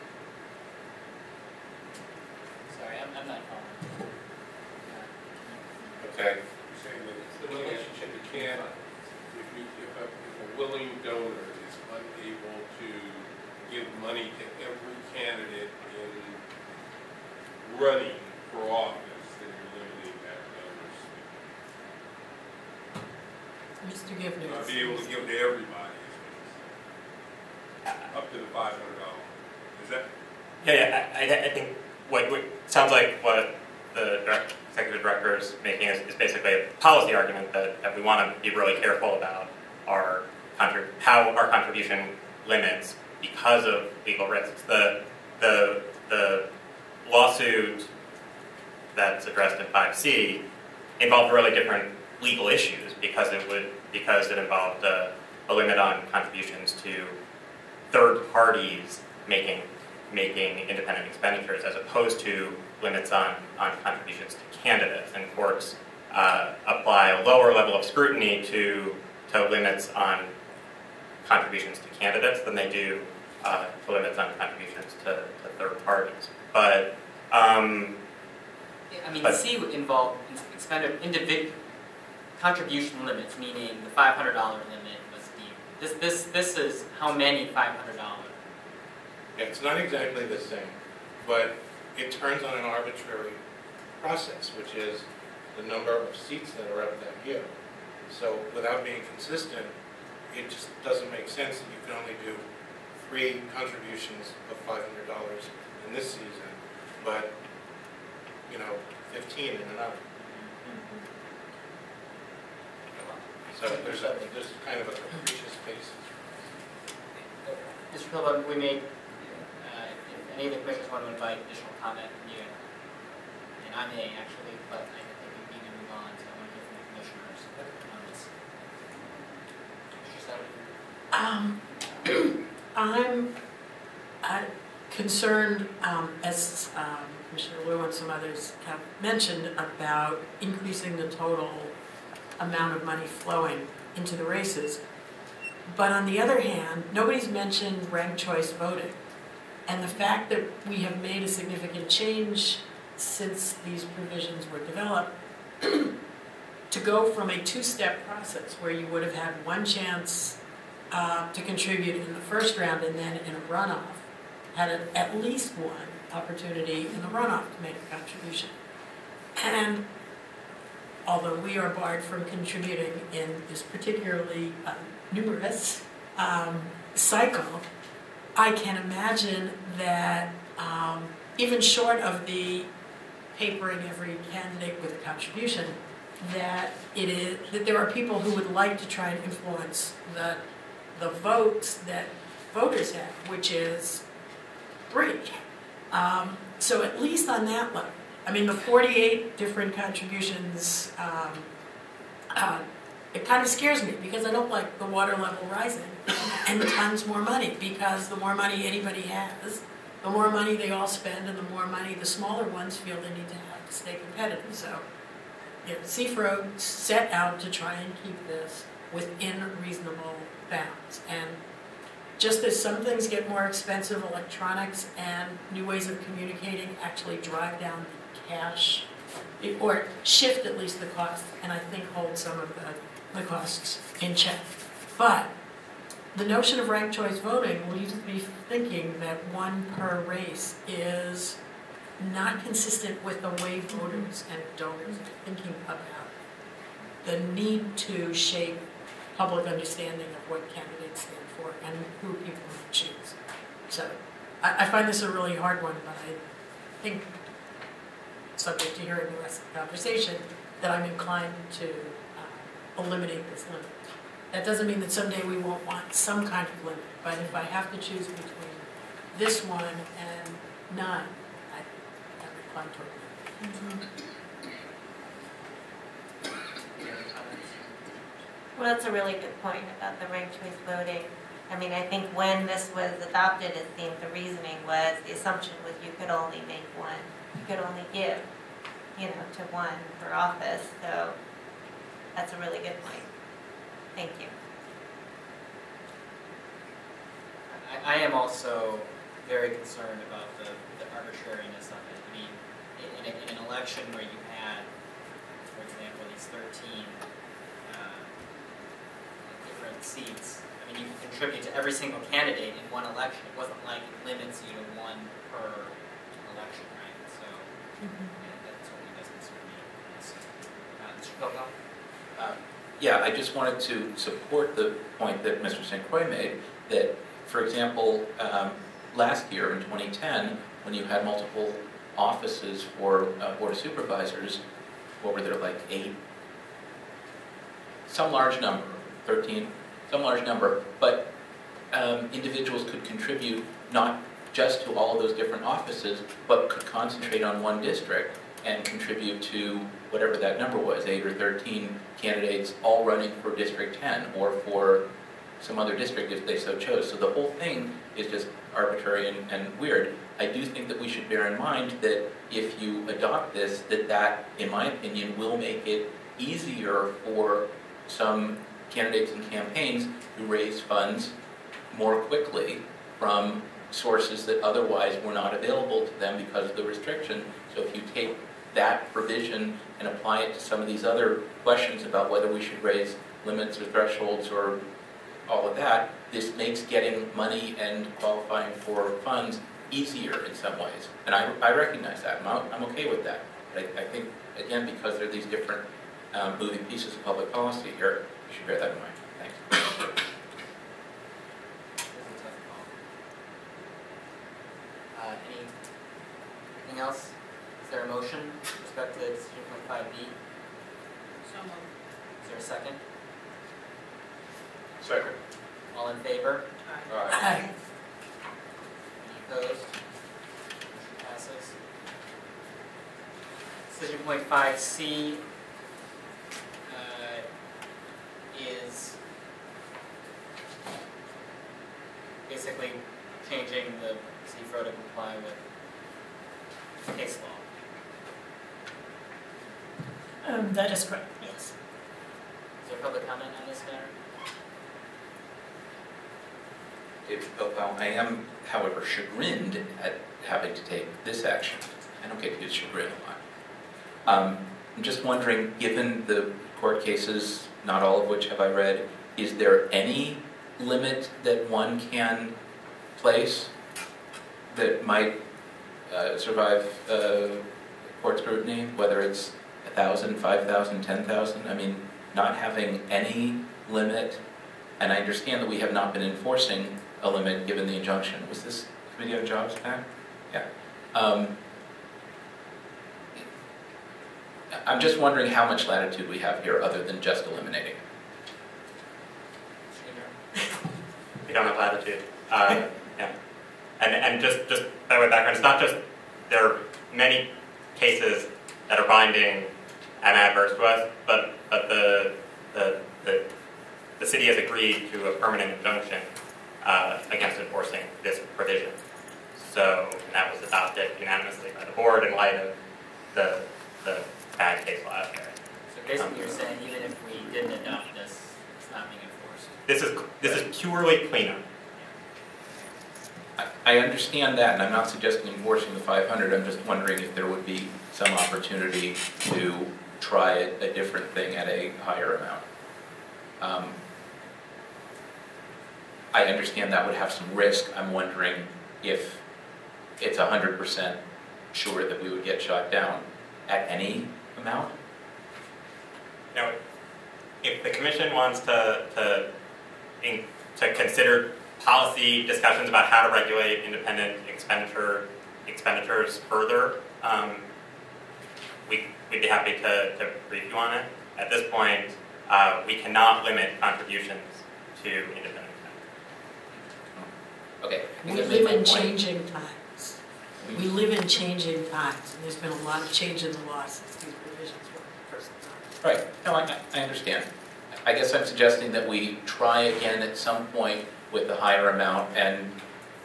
Sorry, I'm not following.
Okay.
You're saying that it's the relationship you can't, if a willing donor is unable to give money to every candidate in running for office, then you're limiting that donor's
Mr. Givner.
not be able to give to everybody, up to the $500. Is that?
Yeah, I think what sounds like what the executive director is making is basically a policy argument that we want to be really careful about how our contribution limits because of legal risks. The lawsuit that's addressed in 5C involved really different legal issues because it involved a limit on contributions to third parties making independent expenditures as opposed to limits on contributions to candidates. And courts apply a lower level of scrutiny to limits on contributions to candidates than they do to limits on contributions to third parties. But
C involved contribution limits, meaning the $500 limit was deep. This is how many $500.
Yeah, it's not exactly the same, but it turns on an arbitrary process, which is the number of seats that are up that year. So without being consistent, it just doesn't make sense that you can only do 3 contributions of $500 in this season, but 15 in another. So there's kind of a capricious basis.
Mr. Philbin, we may, if any of the commissioners want to invite additional comment from you, and I may actually, but I think we need to move on, so I want to hear from the commissioners on this.
I'm concerned, as Commissioner Liu and some others have mentioned, about increasing the total amount of money flowing into the races. But on the other hand, nobody's mentioned ranked choice voting. And the fact that we have made a significant change since these provisions were developed to go from a 2-step process where you would have had one chance to contribute in the first round and then in a runoff, had at least one opportunity in the runoff to make a contribution. And although we are barred from contributing in this particularly numerous cycle, I can imagine that even short of the papering every candidate with a contribution, that there are people who would like to try and influence the votes that voters have, which is 3. So at least on that level, I mean, the 48 different contributions, it kind of scares me because I don't like the water level rising and tons more money, because the more money anybody has, the more money they all spend, and the more money the smaller ones feel they need to have to stay competitive. So Seafro set out to try and keep this within reasonable bounds. And just as some things get more expensive, electronics and new ways of communicating actually drive down the cash, or shift at least the cost, and I think hold some of the costs in check. But the notion of ranked choice voting leaves me thinking that one per race is not consistent with the way voters and donors are thinking about the need to shape public understanding of what candidates stand for and who people will choose. So I find this a really hard one, but I think, subject to hearing the rest of the conversation, that I'm inclined to eliminate this limit. That doesn't mean that someday we won't want some kind of limit, but if I have to choose between this one and none, I'm inclined toward that.
Well, that's a really good point about the ranked choice voting. I mean, I think when this was adopted, it seemed the reasoning was, the assumption was you could only make one, you could only give, to one for office. So that's a really good point. Thank you.
I am also very concerned about the arbitrariness of it. I mean, in an election where you had, for example, these 13 different seats, I mean, you can contribute to every single candidate in one election. It wasn't like it limits you to one per election, right? So that certainly does concern me. Mr. Pilko?
Yeah, I just wanted to support the point that Mr. St. Croix made, that, for example, last year in 2010, when you had multiple offices for Board of Supervisors, what were there, like 8? Some large number, 13, some large number, but individuals could contribute not just to all of those different offices, but could concentrate on one district and contribute to whatever that number was, 8 or 13 candidates all running for District 10 or for some other district if they so chose. So the whole thing is just arbitrary and weird. I do think that we should bear in mind that if you adopt this, that, in my opinion, will make it easier for some candidates and campaigns to raise funds more quickly from sources that otherwise were not available to them because of the restriction. So if you take that provision and apply it to some of these other questions about whether we should raise limits or thresholds or all of that, this makes getting money and qualifying for funds easier in some ways. And I recognize that. I'm okay with that. But I think, again, because there are these different moving pieces of public policy here, we should bear that in mind. Thanks.
Anything else? Is there a motion with respect to decision point 5B?
So moved.
Is there a second?
Second.
All in favor?
Aye.
Any opposed? Motion passes. Decision point 5C is basically changing the CFRO to comply with case law.
That is correct, yes.
Is there public comment on this matter?
I am, however, chagrined at having to take this action. I don't get to use chagrin a lot. I'm just wondering, given the court cases, not all of which have I read, is there any limit that one can place that might survive court scrutiny, whether it's 1,000, 5,000, 10,000? I mean, not having any limit, and I understand that we have not been enforcing a limit given the injunction. Was this Committee on Jobs back? Yeah. I'm just wondering how much latitude we have here other than just eliminating it.
We don't have latitude. Yeah. And just by way of background, it's not just, there are many cases that are binding and adverse to us, but the city has agreed to a permanent injunction against enforcing this provision. So, and that was adopted unanimously by the board in light of the bad case law out there.
Basically, you're saying even if we didn't adopt this, it's not being enforced.
This is purely cleanup.
I understand that, and I'm not suggesting enforcing the 500. I'm just wondering if there would be some opportunity to try a different thing at a higher amount. I understand that would have some risk. I'm wondering if it's 100% sure that we would get shot down at any amount.
Now, if the commission wants to consider policy discussions about how to regulate independent expenditures further, we'd be happy to brief you on it. At this point, we cannot limit contributions to independent expenditures.
Okay.
We live in changing times. We live in changing times, and there's been a lot of change in the law since these provisions were first adopted.
Right. No, I understand. I guess I'm suggesting that we try again at some point with the higher amount and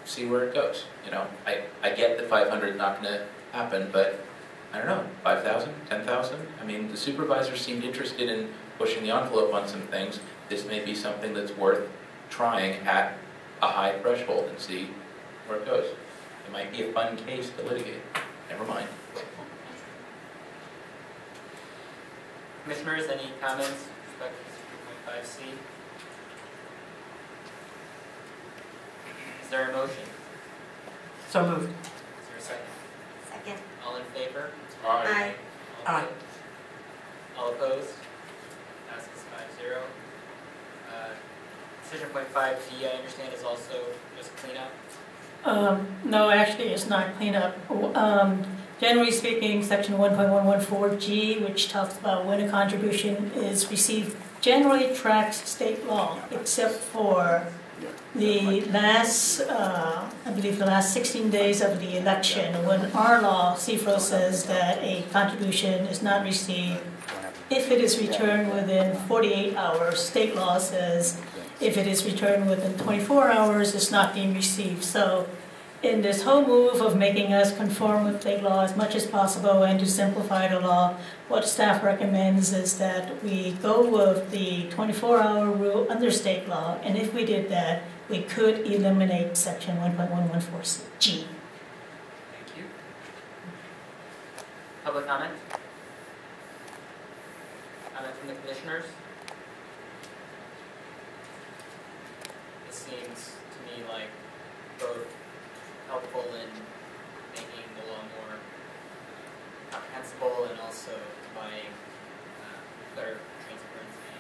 see where it goes. You know, I get that 500 is not going to happen, but I don't know, 5,000, 10,000? I mean, the supervisors seemed interested in pushing the envelope on some things. This may be something that's worth trying at a high threshold and see where it goes. It might be a fun case to litigate. Never mind.
Commissioners, any comments with respect to 3.5C? Is there a motion?
So moved.
Is there a second?
Second.
All in favor?
Aye.
All
Aye.
opposed? All opposed? Passes 5-0. Decision point 5D, I understand, is also just cleanup.
No, actually, it's not cleanup. Generally speaking, section 1.114G, which talks about when a contribution is received, generally tracks state law, except for the last, I believe the last 16 days of the election, when our law, CFRO, says that a contribution is not received if it is returned within 48 hours. State law says if it is returned within 24 hours, it's not being received. So in this whole move of making us conform with state law as much as possible and to simplify the law, what staff recommends is that we go with the 24-hour rule under state law, and if we did that, we could eliminate section 1.114G.
Thank you. Public comment? Comment from the commissioners? This seems to me like both helpful in making the law more comprehensible and also providing better transparency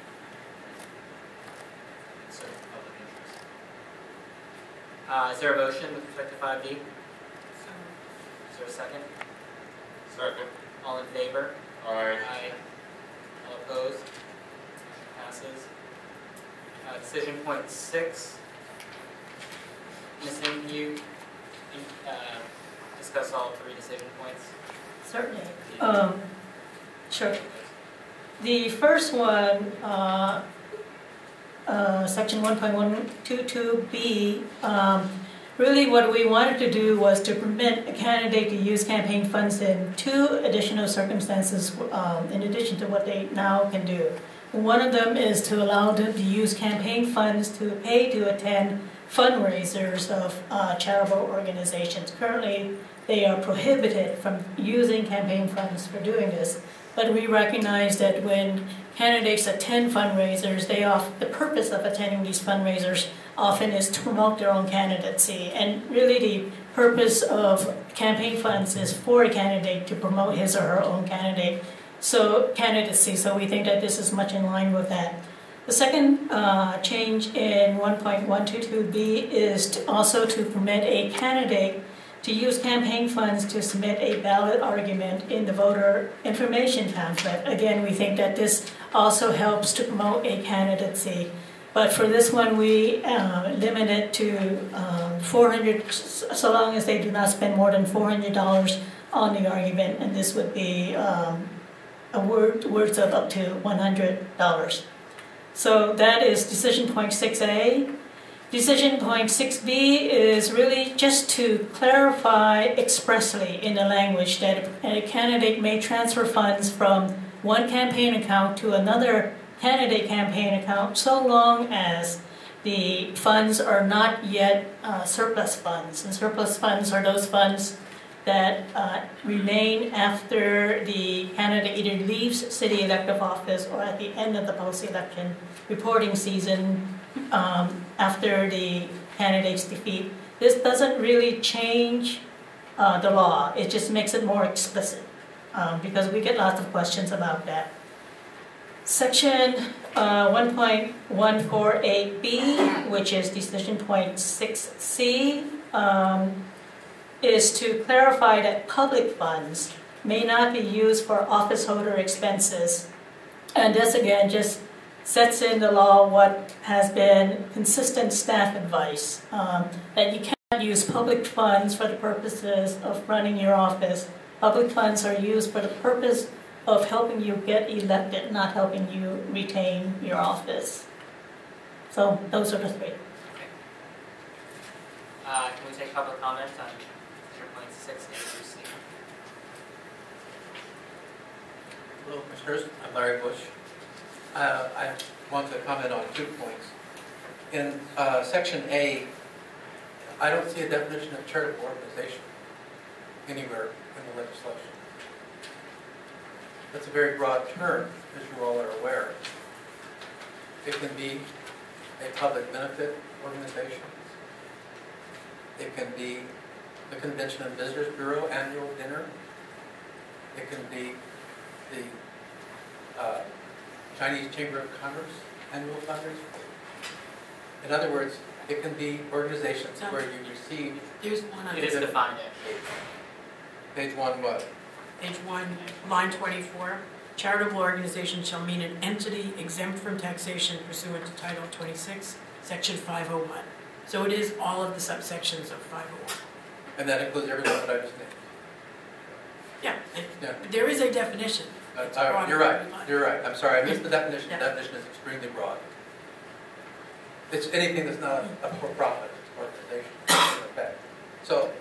and serve the public interest. Is there a motion with respect to 5D? Is there a second?
Second.
All in favor?
Aye.
All opposed? Motion passes. Decision point 6. Ms. Ng, can you discuss all 3 decision points?
Certainly. Sure. The first one, section 1.122B, really what we wanted to do was to permit a candidate to use campaign funds in 2 additional circumstances in addition to what they now can do. One of them is to allow them to use campaign funds to pay to attend fundraisers of charitable organizations. Currently, they are prohibited from using campaign funds for doing this, but we recognize that when candidates attend fundraisers, the purpose of attending these fundraisers often is to promote their own candidacy, and really the purpose of campaign funds is for a candidate to promote his or her own candidacy, so we think that this is much in line with that. The second change in 1.122B is also to permit a candidate to use campaign funds to submit a ballot argument in the voter information pamphlet. Again, we think that this also helps to promote a candidacy. But for this one, we limit it to $400, so long as they do not spend more than $400 on the argument, and this would be worth of up to $100. So that is decision point 6A. Decision point 6B is really just to clarify expressly in the language that a candidate may transfer funds from one campaign account to another candidate campaign account so long as the funds are not yet surplus funds. And surplus funds are those funds that remain after the candidate either leaves city elective office or at the end of the post-election reporting season after the candidate's defeat. This doesn't really change the law. It just makes it more explicit because we get lots of questions about that. Section 1.148B, which is decision point 6C, is to clarify that public funds may not be used for office holder expenses. And this again just sets in the law what has been consistent staff advice, that you cannot use public funds for the purposes of running your office. Public funds are used for the purpose of helping you get elected, not helping you retain your office. So those are the three.
Okay. Can we take public comment on 0.6 A through C?
Hello, Commissioners. I'm Larry Bush. I want to comment on 2 points. In Section A, I don't see a definition of charitable organization anywhere in the legislation. That's a very broad term, as you all are aware. It can be a public benefit organization. It can be the Convention and Visitors Bureau annual dinner. It can be the Chinese Chamber of Commerce annual fundraiser. In other words, it can be organizations where you receive.
There's one
It is defined at
Page 1 what?
Page 1, line 24. Charitable organization shall mean an entity exempt from taxation pursuant to Title 26, Section 501. So it is all of the subsections of 501.
And that includes everyone that I just named.
Yeah,
Yeah.
there is a definition.
You're right. You're right. I'm sorry. I missed the definition.
Yeah.
The definition is extremely broad. It's anything that's not a for-profit organization. In effect. So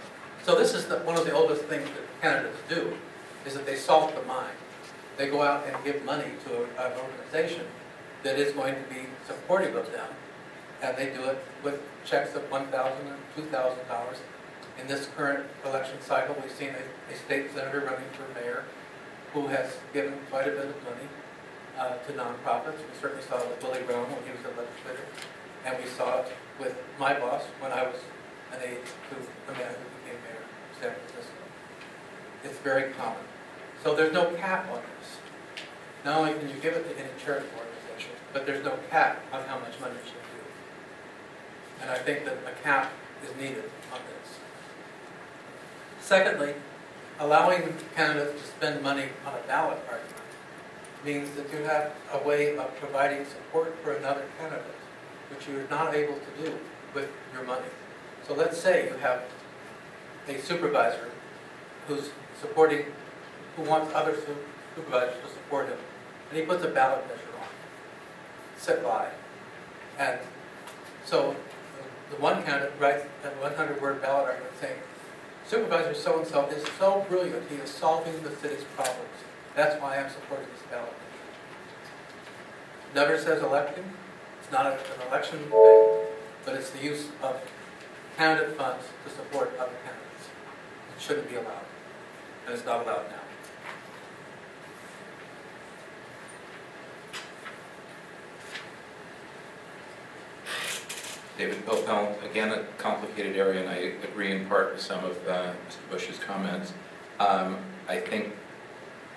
this is one of the oldest things that candidates do, is that they salt the mind. They go out and give money to an organization that is going to be supportive of them, and they do it with checks of $1,000 and $2,000. In this current election cycle, we've seen a state senator running for mayor who has given quite a bit of money to nonprofits. We certainly saw it with Willie Brown when he was a legislator, and we saw it with my boss when I was an aide to the man who became mayor of San Francisco. It's very common. So there's no cap on this. Not only can you give it to any charitable organization, but there's no cap on how much money you should do. And I think that a cap is needed on this. Secondly, allowing candidates to spend money on a ballot argument means that you have a way of providing support for another candidate, which you're not able to do with your money. So let's say you have a supervisor who's supporting, who wants other supervisors to support him, and he puts a ballot measure on, sit by, and so the one candidate writes a 100-word ballot argument saying, Supervisor so-and-so is so brilliant, he is solving the city's problems. That's why I'm supporting this ballot measure. Never says electing. It's not an election thing, but it's the use of candidate funds to support other candidates. It shouldn't be allowed, and it's not allowed now.
David Popel, again, a complicated area, and I agree in part with some of Mr. Bush's comments. I think,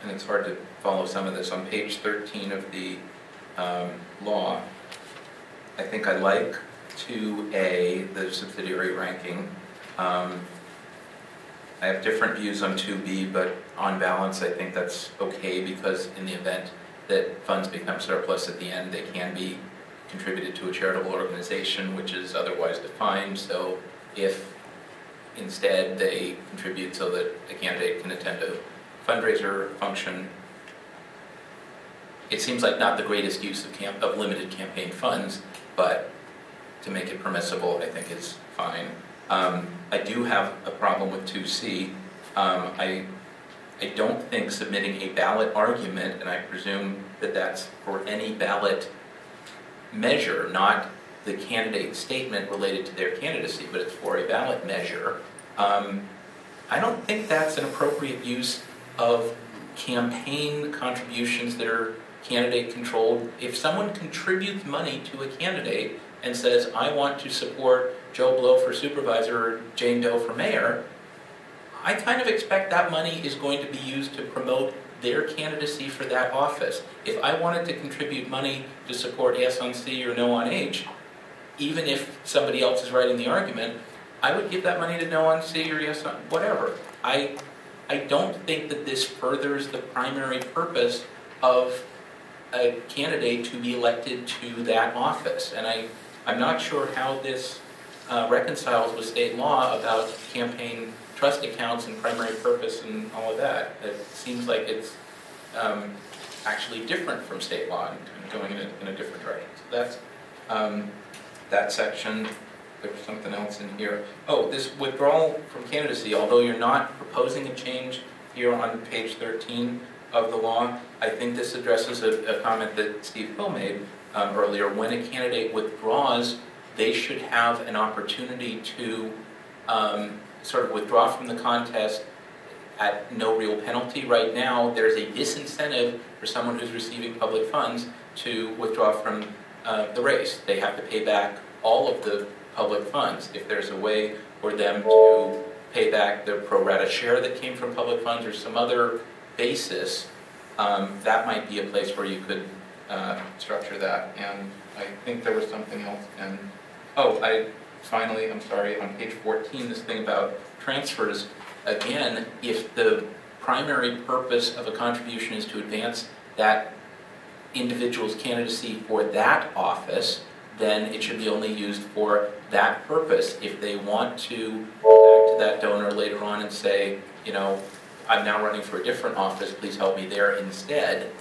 and it's hard to follow some of this, on page 13 of the law, I think I like 2A, the subsidiary ranking. I have different views on 2B, but on balance, I think that's okay, because in the event that funds become surplus at the end, they can be contributed to a charitable organization, which is otherwise defined. So if instead they contribute so that a candidate can attend a fundraiser function, it seems like not the greatest use of limited campaign funds, but to make it permissible, I think is fine. I do have a problem with 2C. I I don't think submitting a ballot argument, and I presume that that's for any ballot measure, not the candidate's statement related to their candidacy, but it's for a ballot measure. I don't think that's an appropriate use of campaign contributions that are candidate controlled. If someone contributes money to a candidate and says, I want to support Joe Blow for supervisor or Jane Doe for mayor, I kind of expect that money is going to be used to promote their candidacy for that office. If I wanted to contribute money to support yes on C or no on H, even if somebody else is writing the argument, I would give that money to no on C or yes on whatever. I don't think that this furthers the primary purpose of a candidate to be elected to that office. And I'm not sure how this reconciles with state law about campaign trust accounts and primary purpose and all of that. It seems like it's actually different from state law and going in a different direction. So that's that section. There's something else in here. Oh, this withdrawal from candidacy, although you're not proposing a change here on page 13 of the law, I think this addresses a comment that Steve Hill made earlier. When a candidate withdraws, they should have an opportunity to sort of withdraw from the contest at no real penalty. Right now, there's a disincentive for someone who's receiving public funds to withdraw from the race. They have to pay back all of the public funds. If there's a way for them to pay back the pro rata share that came from public funds or some other basis, that might be a place where you could structure that. And I think there was something else. And finally, I'm sorry, on page 14, this thing about transfers. Again, if the primary purpose of a contribution is to advance that individual's candidacy for that office, then it should be only used for that purpose. If they want to go back to that donor later on and say, you know, I'm now running for a different office, please help me there instead,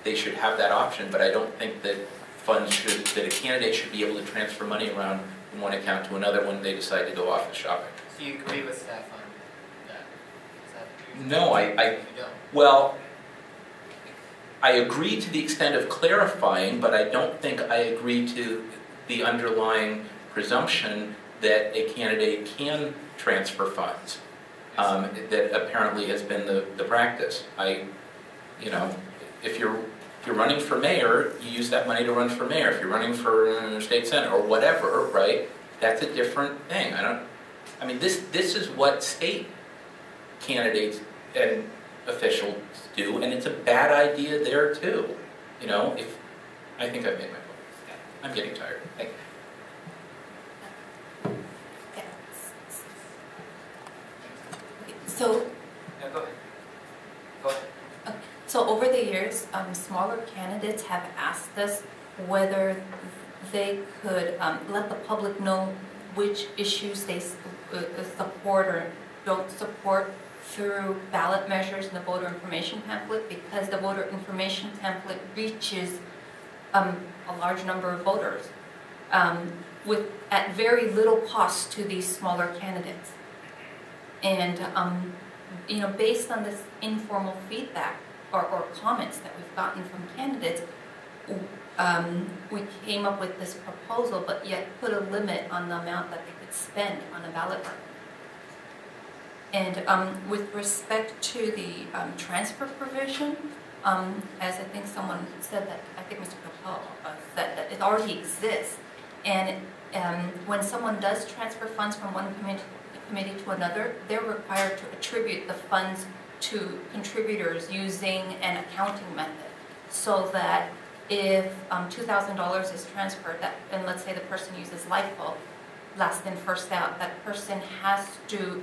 they should have that option. But I don't think that that a candidate should be able to transfer money around from one account to another when they decide to go office shopping.
So you agree with staff on that?
No, well, I agree to the extent of clarifying, but I don't think I agree to the underlying presumption that a candidate can transfer funds. That apparently has been the practice. If you're running for mayor, you use that money to run for mayor. If you're running for state senate or whatever, right? That's a different thing. This is what state candidates and officials do, and it's a bad idea there too. I think I've made my point. I'm getting tired. Thank you.
So,
No, go ahead. Go ahead.
so over the years, smaller candidates have asked us whether they could let the public know which issues they support or don't support through ballot measures in the voter information pamphlet, because the voter information pamphlet reaches a large number of voters at very little cost to these smaller candidates. And based on this informal feedback or comments that we've gotten from candidates, we came up with this proposal, but yet put a limit on the amount that they could spend on a ballot argument. And with respect to the transfer provision, as I think someone said that, I think Mr. Capel said that it already exists. And when someone does transfer funds from one committee to another, they're required to attribute the funds to contributors using an accounting method, so that if $2,000 is transferred, and let's say the person uses LIFO, last in, first out, that person has to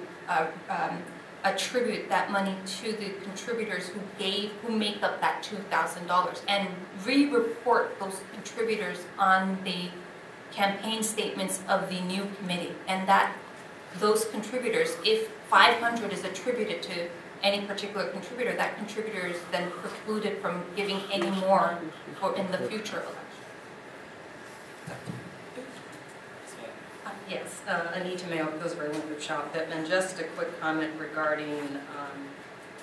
attribute that money to the contributors who make up that $2,000, and re-report those contributors on the campaign statements of the new committee. And that those contributors, if 500 is attributed to any particular contributor, that contributor is then precluded from giving any more in the future election.
Yes, Anita Mayo, Pillsbury Winthrop Shaw Pittman. Just a quick comment regarding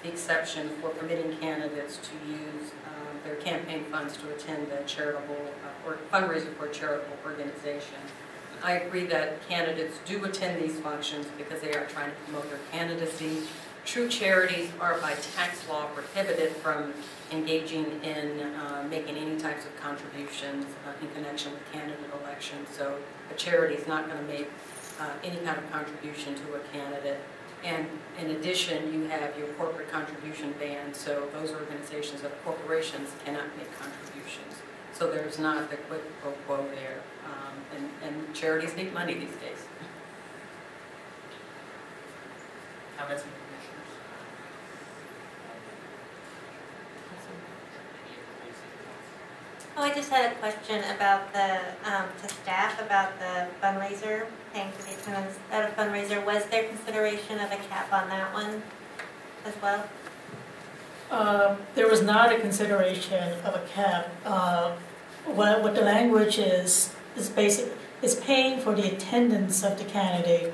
the exception for permitting candidates to use their campaign funds to attend a charitable or fundraiser for a charitable organization. I agree that candidates do attend these functions because they are trying to promote their candidacy. True charities are by tax law prohibited from engaging in making any types of contributions in connection with candidate elections. So a charity is not going to make any kind of contribution to a candidate. And in addition, you have your corporate contribution ban, so those organizations or corporations cannot make contributions. So there's not the quid pro quo there. And charities need money these days.
Comments from commissioners?
Oh, I just had a question about the, to staff about the fundraiser, paying for the attendance at a fundraiser. Was there consideration of a cap on that one as well?
There was not a consideration of a cap. What the language is basic, is paying for the attendance of the candidate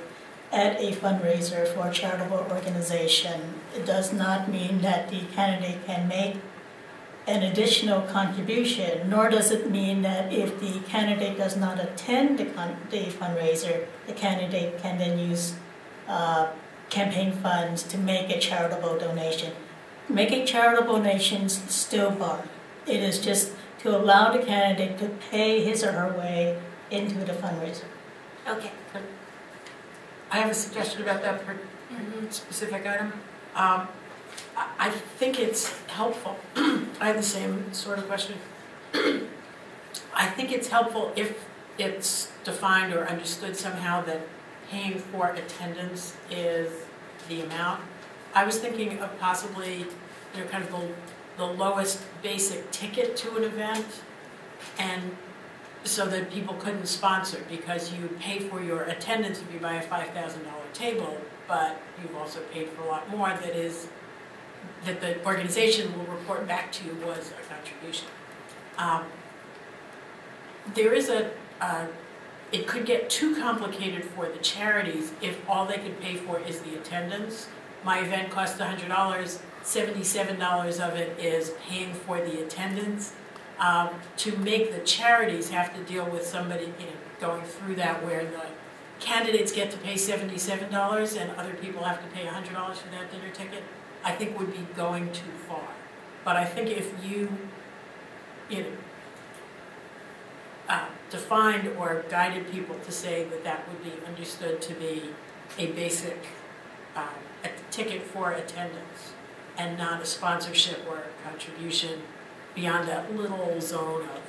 at a fundraiser for a charitable organization. It does not mean that the candidate can make an additional contribution, nor does it mean that if the candidate does not attend the fundraiser, the candidate can then use campaign funds to make a charitable donation. Making charitable donations is still barred. It is just to allow the candidate to pay his or her way into the fundraiser.
Okay.
I have a suggestion about that specific item. I think it's helpful. I have the same sort of question. I think it's helpful if it's defined or understood somehow that paying for attendance is the amount. I was thinking of possibly, kind of the lowest basic ticket to an event, and so that people couldn't sponsor, because you pay for your attendance if you buy a $5,000 table, but you've also paid for a lot more that the organization will report back to you was a contribution. There is it could get too complicated for the charities if all they could pay for is the attendance. My event costs $100, $77 of it is paying for the attendance. To make the charities have to deal with somebody going through that, where the candidates get to pay $77 and other people have to pay $100 for that dinner ticket, I think would be going too far. But I think if you defined or guided people to say that would be understood to be a basic a ticket for attendance and not a sponsorship or a contribution beyond that little zone of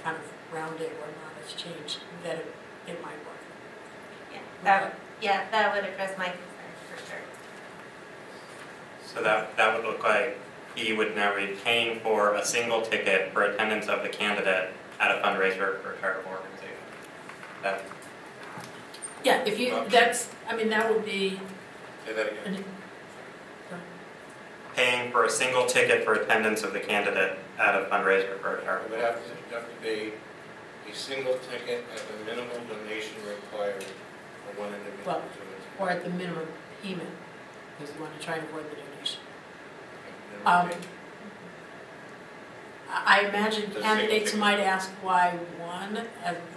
kind of rounding or modest change, that it might work.
That would address my concerns for sure.
So that would look like he would now be paying for a single ticket for attendance of the candidate at a fundraiser for a charitable organization.
If you, that would be.
Say that again.
Paying for a single ticket for attendance of the candidate at a fundraiser for a charitable
You would have to pay a single ticket at the minimal donation required for one individual.
Well, or at the minimum payment, because you want to try and avoid the donation. I imagine candidates might ask why one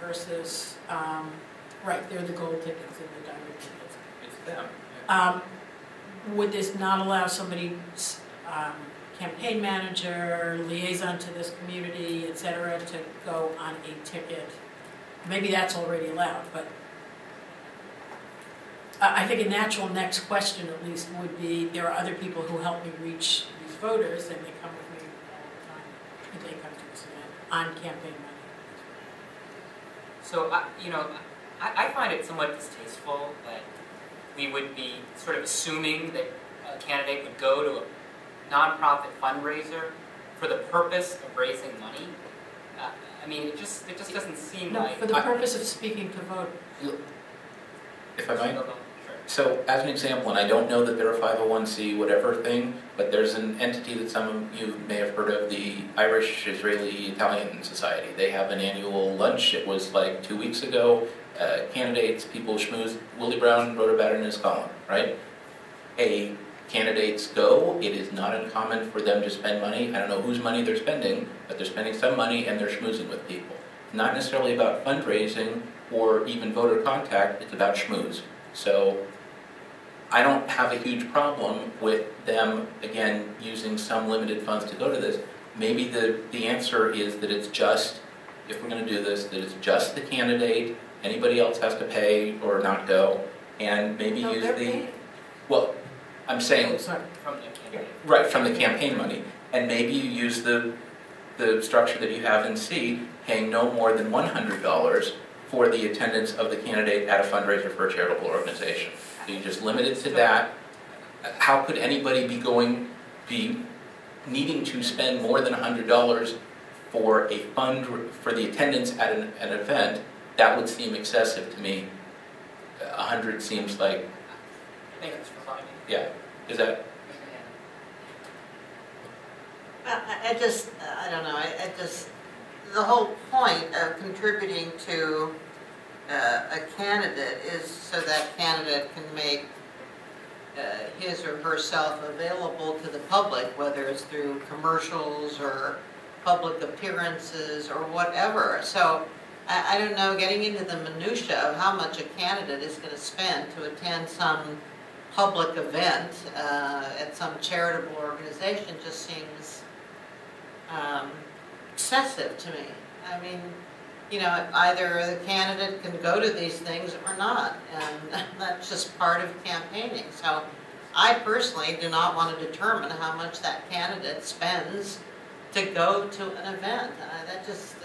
versus, they're the gold tickets and the diamond tickets.
It's them.
Would this not allow somebody, campaign manager, liaison to this community, et cetera, to go on a ticket? Maybe that's already allowed, but I think a natural next question, at least, would be, there are other people who help me reach these voters, and they come with me all the time, and they come to this event on campaign money.
So, I find it somewhat distasteful that we would be sort of assuming that a candidate would go to a nonprofit fundraiser for the purpose of raising money. It just doesn't seem
No,
like.
for the purpose of speaking to voters.
If I might.
Sure.
So, as an example, and I don't know that they're a 501c whatever thing, but there's an entity that some of you may have heard of, the Irish Israeli Italian Society. They have an annual lunch. It was like 2 weeks ago. Candidates, people schmoozed. Willie Brown wrote about it in his column, right? A candidates go, it is not uncommon for them to spend money. I don't know whose money they're spending, but they're spending some money and they're schmoozing with people. Not necessarily about fundraising or even voter contact, it's about schmooze. So I don't have a huge problem with them, again, using some limited funds to go to this. Maybe the answer is that it's just, if we're going to do this, that it's just the candidate, anybody else has to pay or not go, and maybe use the, well, I'm saying,
From the candidate.
right, from the campaign money, and maybe you use the structure that you have in C, paying no more than $100 for the attendance of the candidate at a fundraiser for a charitable organization. So you just limit it to that. How could anybody be needing to spend more than $100 for a for the attendance at an event? That would seem excessive to me. 100 seems like,
I think it's fine.
yeah, is that?
I don't know, I just, the whole point of contributing to a candidate is so that candidate can make his or herself available to the public, whether it's through commercials or public appearances or whatever. So I don't know, getting into the minutia of how much a candidate is going to spend to attend some public event at some charitable organization just seems excessive to me. I mean, you know, either the candidate can go to these things or not, and that's just part of campaigning. So I personally do not want to determine how much that candidate spends to go to an event. That just,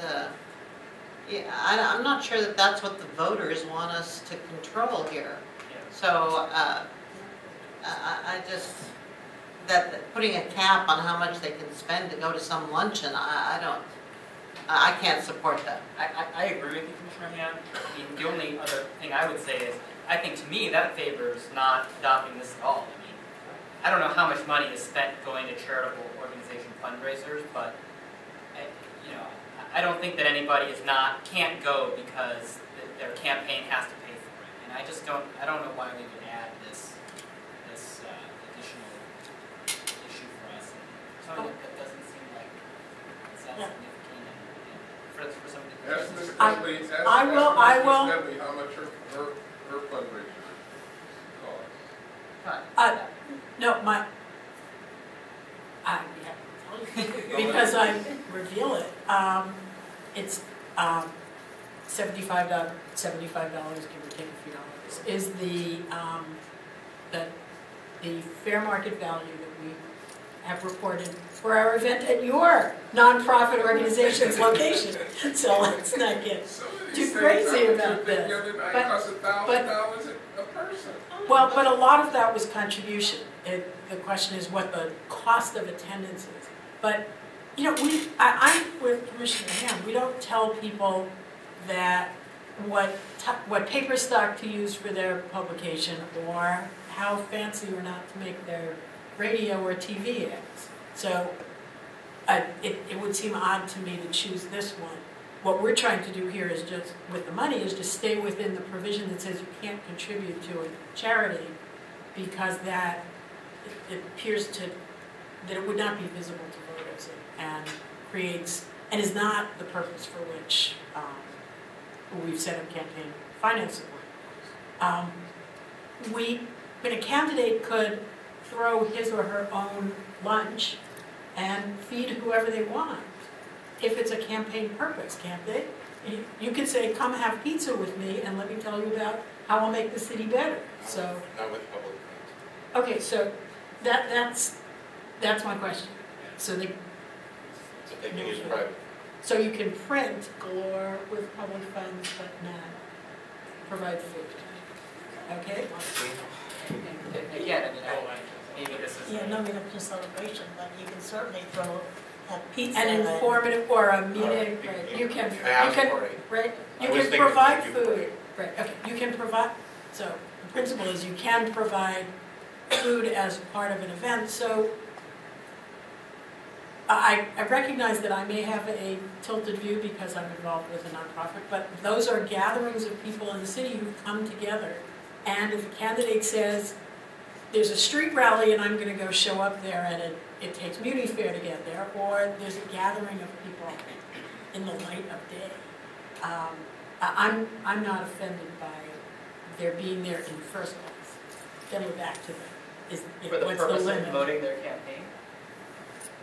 yeah, I'm not sure that that's what the voters want us to control here. So I just, that putting a cap on how much they can spend to go to some luncheon, I can't support that.
I agree with you, Commissioner Ham. I mean, the only other thing I would say is, I think to me that favors not adopting this at all. I mean, I don't know how much money is spent going to charitable organization fundraisers, but I don't think that anybody can't go because their campaign has to pay for it. And I don't know why we would add this additional issue for us. And something that doesn't seem like it's that significant. For somebody.
Ask Ms. Dudley,
I will.
Ms. Dudley how much her fundraiser costs.
No, because I reveal it. It's $75, give or take a few dollars, is the fair market value that we have reported for our event at your nonprofit organization's location. So let's not get too crazy about this. But a lot of that was contribution. The question is what the cost of attendance is. But you know, I'm with Commissioner Ham. We don't tell people that what paper stock to use for their publication or how fancy or not to make their radio or TV ads. So it would seem odd to me to choose this one. What we're trying to do here is just, with the money, is just stay within the provision that says you can't contribute to a charity because that it appears that it would not be visible to voters and creates, and is not the purpose for which we've set up campaign finance support. When a candidate could throw his or her own lunch and feed whoever they want, if it's a campaign purpose, can't they? You could say, come have pizza with me and let me tell you about how I'll make the city better. So,
Not with public funds.
okay, so that's my question. So they
can use private.
So you can print galore with public funds, but not provide food. Okay?
Again, maybe this is.
Yeah, not a celebration, but you can certainly throw a pizza.
An informative or a meeting, right? You can right? You can provide food. Right, okay, you can provide, so the principle is you can provide food as part of an event. So I recognize that I may have a tilted view because I'm involved with a nonprofit, but those are gatherings of people in the city who come together. And if a candidate says, there's a street rally and I'm gonna go show up there and it takes Muni Fair to get there, or there's a gathering of people in the light of day. I'm not offended by their being there in the first place. Then we're back to
For the
what's
purpose
the
of
limit?
promoting their campaign?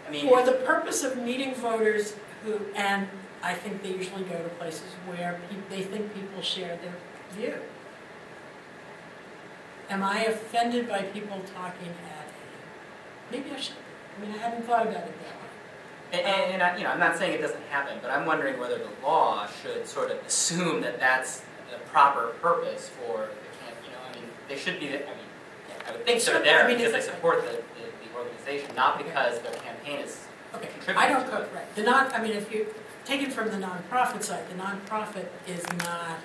I mean,
For the purpose of meeting voters who, and I think they usually go to places where they think people share their view. Am I offended by people talking at a, maybe I should, I mean, I hadn't thought about it that way.
and I, I'm not saying it doesn't happen, but I'm wondering whether the law should sort of assume that that's the proper purpose for the camp. I mean, they should be. I would think they're there because they support the organization, not because their campaign is contributing.
I don't go, right. The non, I mean, if you take it from the nonprofit side, the nonprofit is not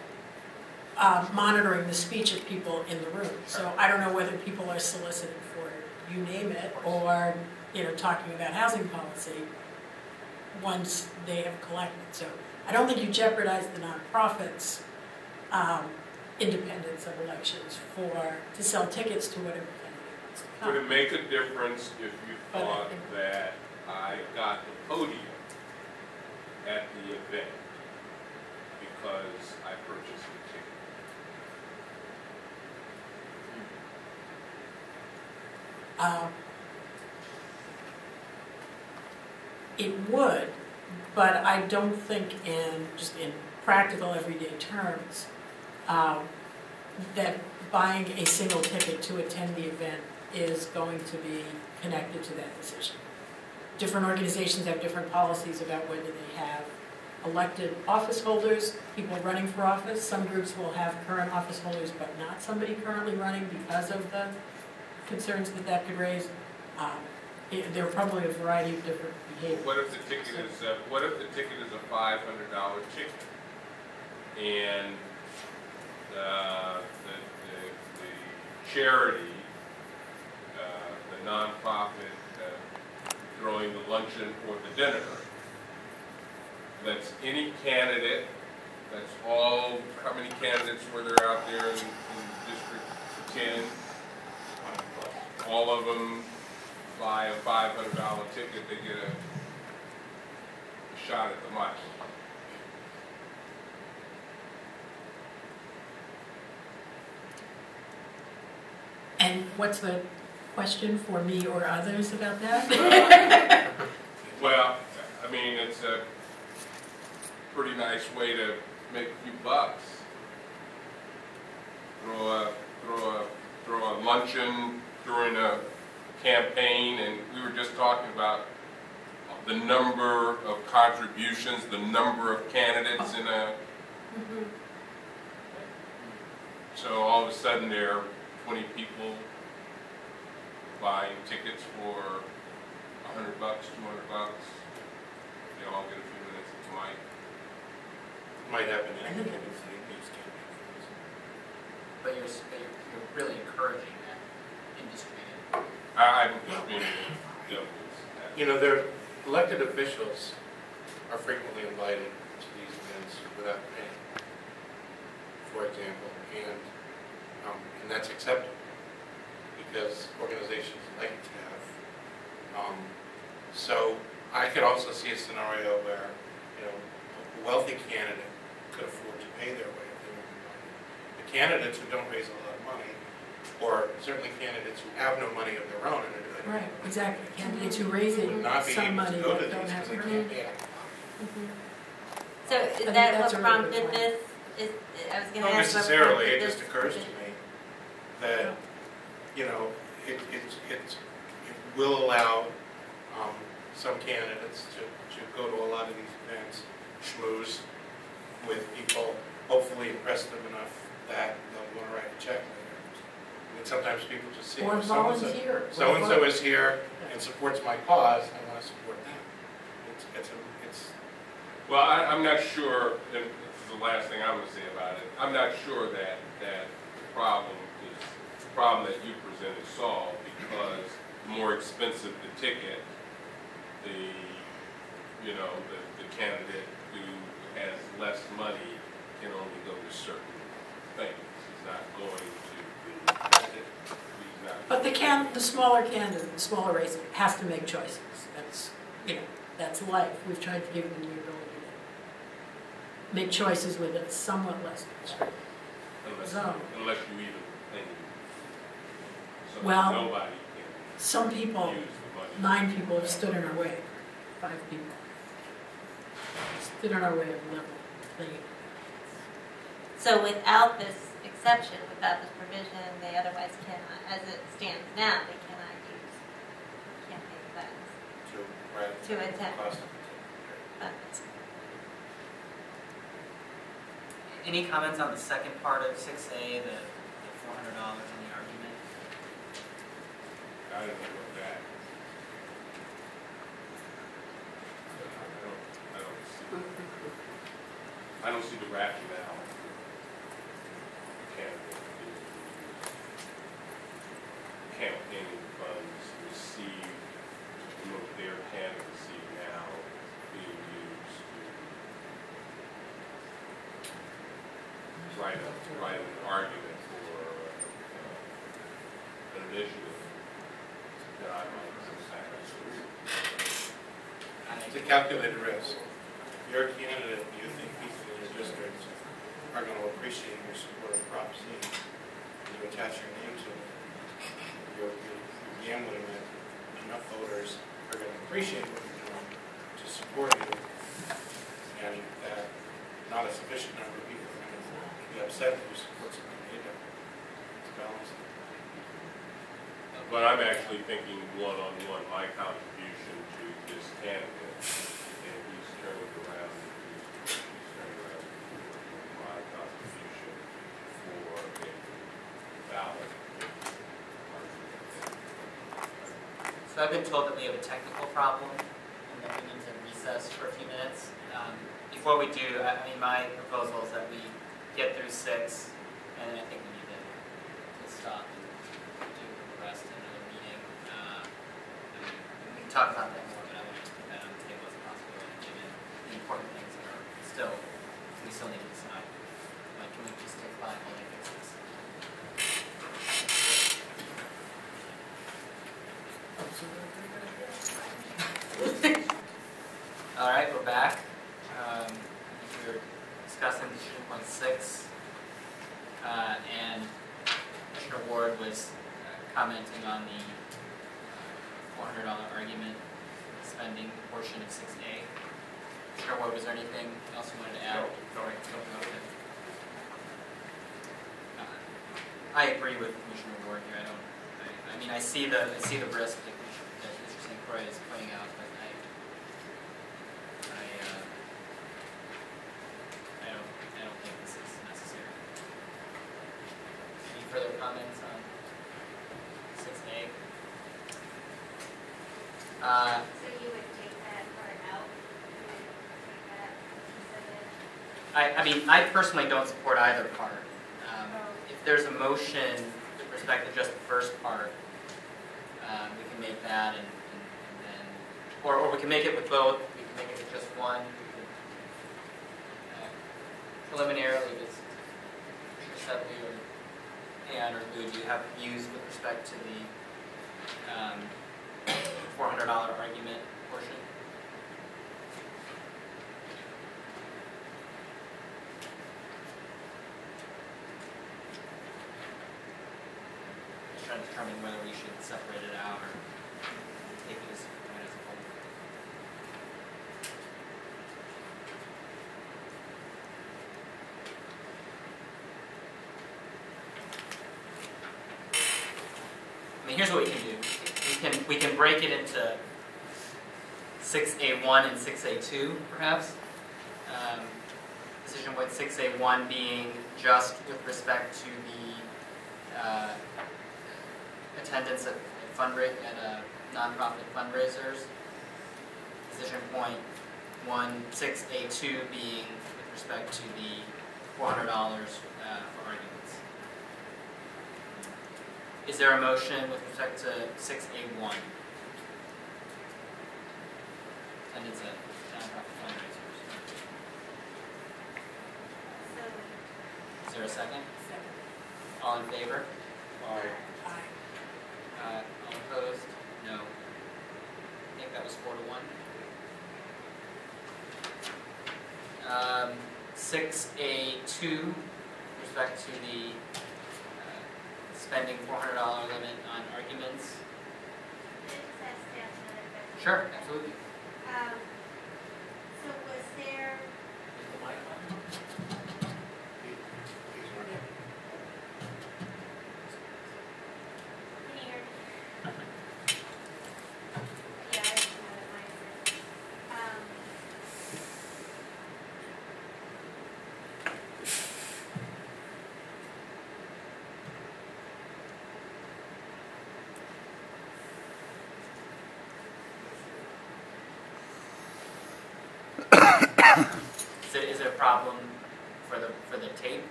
monitoring the speech of people in the room. So I don't know whether people are solicited for, you name it, or, talking about housing policy once they have collected. So I don't think you jeopardize the nonprofits' independence of elections to sell tickets to whatever candidate wants to come.
Would it make a difference if you thought that I got the podium at the event because I purchased a ticket?
It would, but I don't think in practical everyday terms that buying a single ticket to attend the event is going to be connected to that decision. Different organizations have different policies about whether they have elected office holders, people running for office. Some groups will have current office holders but not somebody currently running because of the concerns that could raise. There are probably a variety of different behaviors.
What if the ticket is a $500 ticket, and the charity, the nonprofit throwing the luncheon or the dinner, that's any candidate, that's all, how many candidates were there out there in District 10? All of them buy a $500 ticket, they get a shot at the mic.
And what's the question for me or others about that?
Well, I mean, it's a pretty nice way to make a few bucks. Throw a luncheon during a campaign, and we were just talking about the number of contributions, the number of candidates in a. So all of a sudden there are 20 people buying tickets for $100, $200. They all get a few minutes at the mic.
Might happen in news campaigns.
But you're really encouraging that industry.
I'm just being
their elected officials are frequently invited to these events without paying, for example, and that's acceptable because organizations like to have. So I could also see a scenario where a wealthy candidate could afford to pay their way if they were invited. The candidates who don't raise a lot of money, or certainly candidates who have no money of their own and are doing
Right, exactly. Candidates who raise it,
would not be
some
able
money
to go to
but don't
these
have
because they
money.
can't pay out.
So
I
is
think
that
that's
what
a really good
prompted
point.
this? I was going to
Not
ask what
necessarily,
prompted
it
this.
just occurs to me that, it will allow some candidates to go to a lot of these events, schmooze with people, hopefully impress them enough that they'll want to write a check later. I mean, sometimes people just see,
Or volunteer.
so-and-so is here and supports my cause, I want to support them. It's
Well, I'm not sure, and this is the last thing I'm going to say about it, I'm not sure that the problem that you present is solved because the more expensive the ticket, the candidate who has less money can only go to certain things. He's not going to the
But the smaller candidate, the smaller race has to make choices. That's, that's life. We've tried to give them the ability to make choices with it somewhat less constraint.
Unless you even think, so
Well,
nobody
Some
can
people,
use the money.
9 people have stood in our way, 5 people. Stood in our way of level playing.
So without this exception, without this provision, they otherwise cannot, as it stands now, they cannot use campaign funds to attend funds.
Any comments on the second part of 6A, the $400 in the argument?
I don't know what that. I don't see the rationale. Campaigning funds received from their candidacy now being used to write an argument for an initiative that I might support.
It's a calculated risk. If you're a candidate, and you think people in your district are going to appreciate your support of Prop C, and you attach your name to it, you're gambling that enough voters are going to appreciate what you're doing to support you, and that not a sufficient number of people are going to be upset that you support something they don't. It's balancing.
But I'm actually thinking one-on-one, my contribution to this candidate, and he's turning around my contribution for a ballot.
So I've been told that we have a technical problem and that we need to recess for a few minutes. Before we do, I mean, my proposal is that we get through 6, and then I think we need to stop and do the rest in another meeting. We can talk about that more, but I want to put that on the table as a possibility, given the important things that are we still need to decide. Can we just take 5 while I fix this? All right, we're back. We were discussing decision point 6, and Commissioner Ward was commenting on the $400 argument spending portion of 6A. Commissioner Ward, was there anything else you wanted to add? I agree with Commissioner Ward here. I mean, I see the risk that Mr. St. Croix is pointing out, but I don't think this is necessary. Any further comments on 6A?
So you would take that part out?
I mean, I personally don't support either part. If there's a motion with respect to just the first part, we can make that, and then, or we can make it with both. We can make it with just one. Preliminarily, does Commissioner Sedley or Ann or Lou, do you have views with respect to the $400 argument portion? Just trying to determine whether we should separate it out or take it as a whole. I mean, here's what we can do. We can break it into 6A1 and 6A2, perhaps. Decision point 6A1 being just with respect to the attendance at nonprofit fundraisers. Decision point 6A2 being with respect to the $400 for arguments. Is there a motion with respect to 6A1? Attendance at nonprofit fundraisers. Is there a second? All in favor?
Aye.
Aye.
4-1. 6A2, with respect to the spending $400 limit on arguments. Sure, absolutely.
So was there,
Is the mic on?
can you hear me? Yeah, I just had it myself.
Is it a problem for the tape?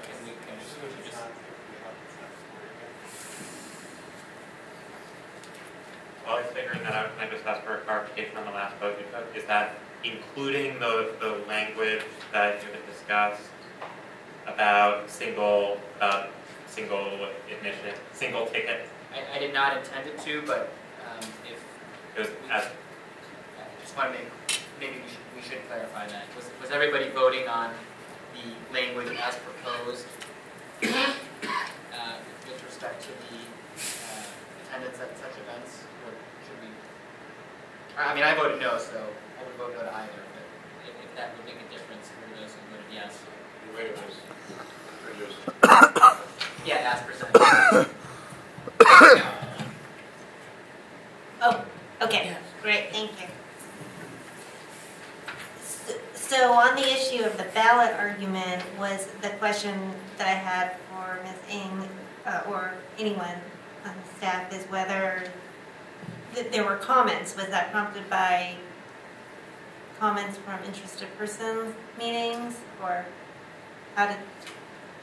Can we just
While he's figuring that out, can I just ask for a clarification on the last vote you took? Is that including the language that you had discussed about single admission, single ticket?
I did not intend it to, but if
It was as
I just want to maybe we should clarify that. Was everybody voting on the language as proposed with respect to the attendance at such events, or should we? I mean, I voted no, so I would vote no to either. But if that would make a difference for those who voted yes,
The way it was,
yeah, as presented.
Oh, okay, great, thank you. So on the issue of the ballot argument was the question that I had for Ms. Ng, or anyone on the staff, is whether there were comments. Was that prompted by comments from interested persons meetings, or how did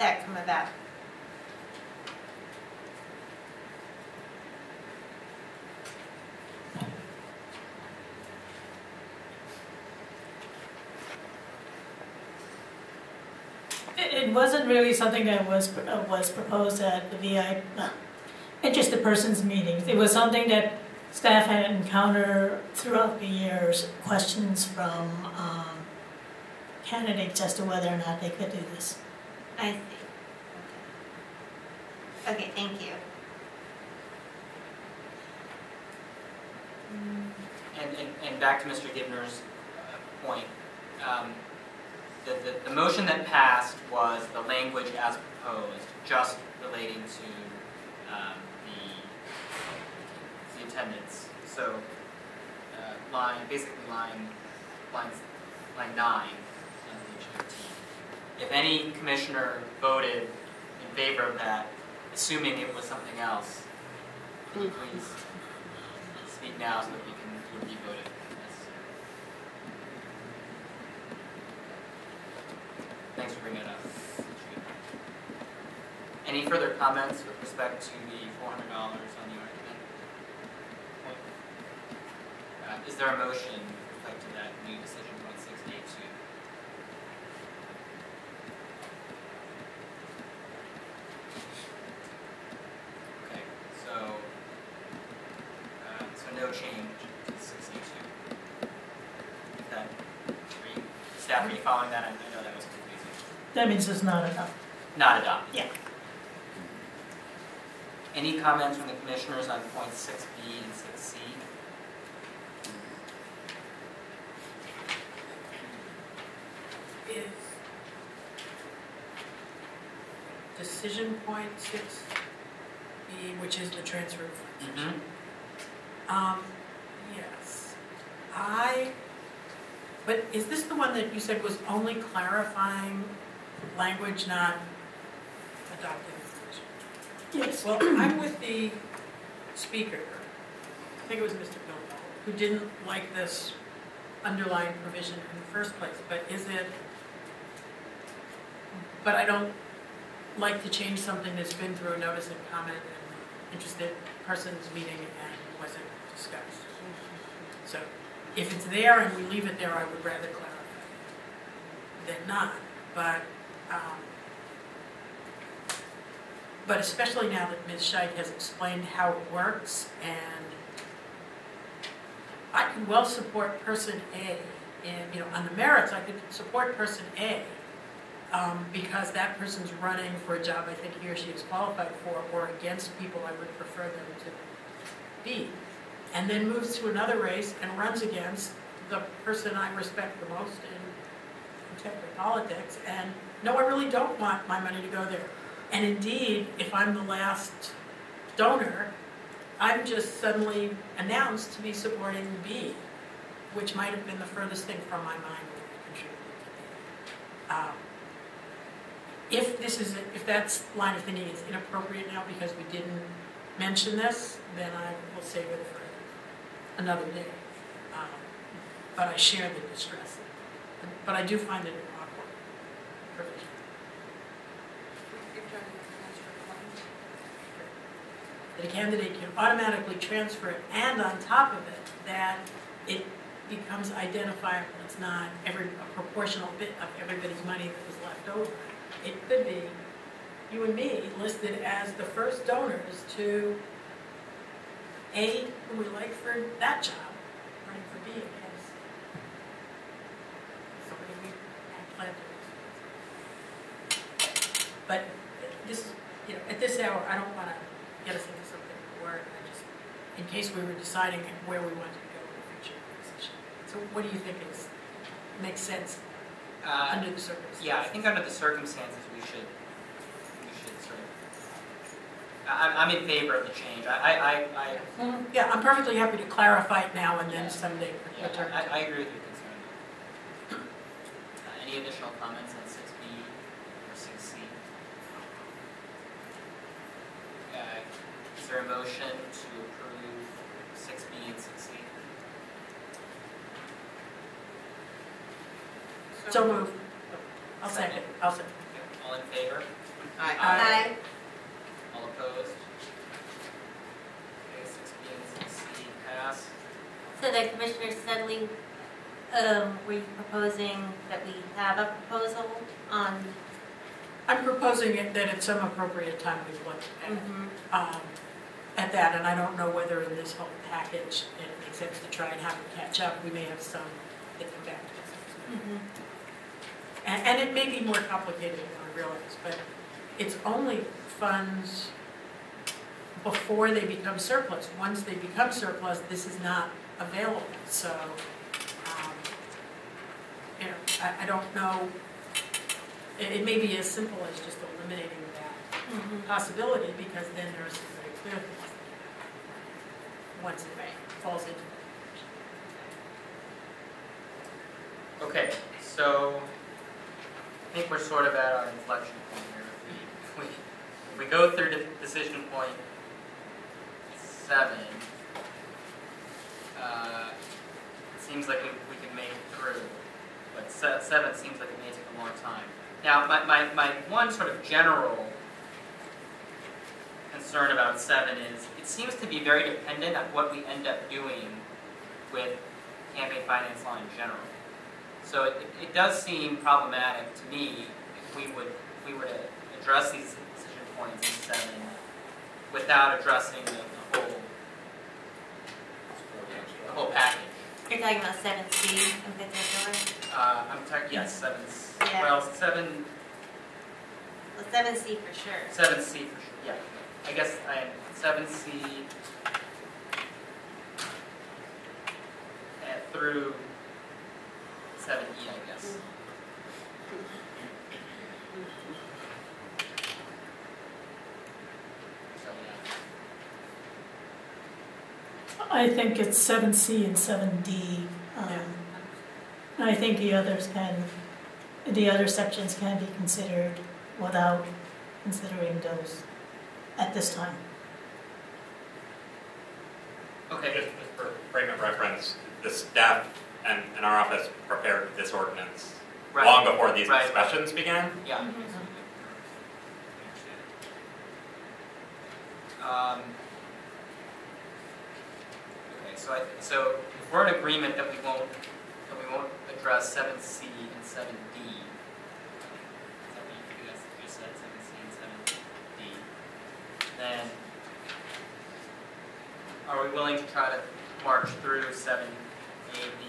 that come about?
It wasn't really something that was proposed at the VI, interested persons meetings. It was something that staff had encountered throughout the years, questions from candidates as to whether or not they could do this.
I see. Okay, thank you.
And back to Mr. Gibner's point, the motion that passed was the language as proposed, just relating to the attendance. So basically line 9 on page 15. If any commissioner voted in favor of that, assuming it was something else, could you please speak now so that it would be voted? Thanks for bringing it up. Any further comments with respect to the $400 on the argument? Is there a motion with respect to that new decision point 682? Okay, so no change to 682. That staff, are you following that? I know that was confusing.
That means it's not enough.
Not adopted.
Yeah.
Any comments from the commissioners on points 6B and 6C?
Is decision point 6B, which is the transfer of funds. Yes. But is this the one that you said was only clarifying language, not adopting language?
Yes.
Well, I'm with the speaker, I think it was Mr. Bilbao, who didn't like this underlying provision in the first place, but I don't like to change something that's been through a notice and comment and interested persons meeting and wasn't discussed. So if it's there and we leave it there, I would rather clarify than not, but especially now that Ms. Scheid has explained how it works, and could well support person A, and, on the merits, I could support person A, because that person's running for a job I think he or she is qualified for, or against people I would prefer them to be, and then moves to another race and runs against the person I respect the most in contemporary politics, and no, I really don't want my money to go there. And indeed, if I'm the last donor, I'm just suddenly announced to be supporting B, which might have been the furthest thing from my mind when I contributed to B. If that line of thinking is inappropriate now because we didn't mention this, then I will save it for another day. But I share the distress. But I do find it awkward provision. That a candidate can automatically transfer it, and on top of it, that it becomes identifiable. It's not a proportional bit of everybody's money that was left over. It could be you and me listed as the first donors to A, who we like for that job, running for B against somebody we had planned to. But this is, at this hour, I don't want to get us into something more. I just, in case we were deciding where we wanted to go in the future position. So what do you think makes sense under the circumstances?
Yeah, I think under the circumstances we should sort of. I'm in favor of the change.
Yeah, I'm perfectly happy to clarify it now and then someday return.
I agree with your concern. Any additional comments on 6B or 6C? Is there a motion to approve 6B and 6C?
So move. I'll second.
All in favor?
Aye.
All opposed? Okay, 6B and 6C pass.
So then Commissioner Sedley, were you proposing that we have a proposal on?
I'm proposing that at some appropriate time we look at that, and I don't know whether in this whole package it makes sense to try and have it catch up. We may have some that come back to us. And it may be more complicated than I realize, but it's only funds before they become surplus. Once they become surplus, this is not available. So, I don't know. It may be as simple as just eliminating that possibility, because then there's some very clear things that can happen once it falls into that.
Okay, so I think we're sort of at our inflection point here. If we go through to decision point 7, it seems like we can make it through, but 7 seems like it may take a long time. Now, my one sort of general concern about 7 is it seems to be very dependent on what we end up doing with campaign finance law in general. So it does seem problematic to me if we were to address these decision points in 7 without addressing the whole package.
You're talking about 7C in particular?
I'm talking, yes, 7.
Yeah.
Well, 7.
Well, 7C for sure.
7C for sure. Yeah. I guess I am 7C through 7E, I guess.
I think it's 7C and 7D. I think the other sections can be considered without considering those at this time.
Okay, just for frame of reference, the staff and our office prepared this ordinance long before these discussions began.
Yeah. Okay, so if we're in agreement that we won't address 7C and 7D. Is that what you guys just said, 7C and 7D? Then are we willing to try to march through 7 A, B,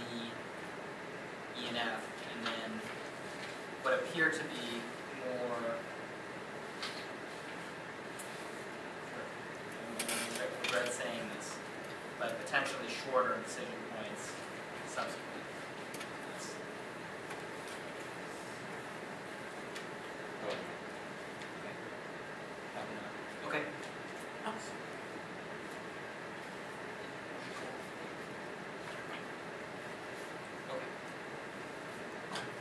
E, and F, and then what appear to be more, I regret saying this, but potentially shorter decision points subsequent. That's- Okay. Okay.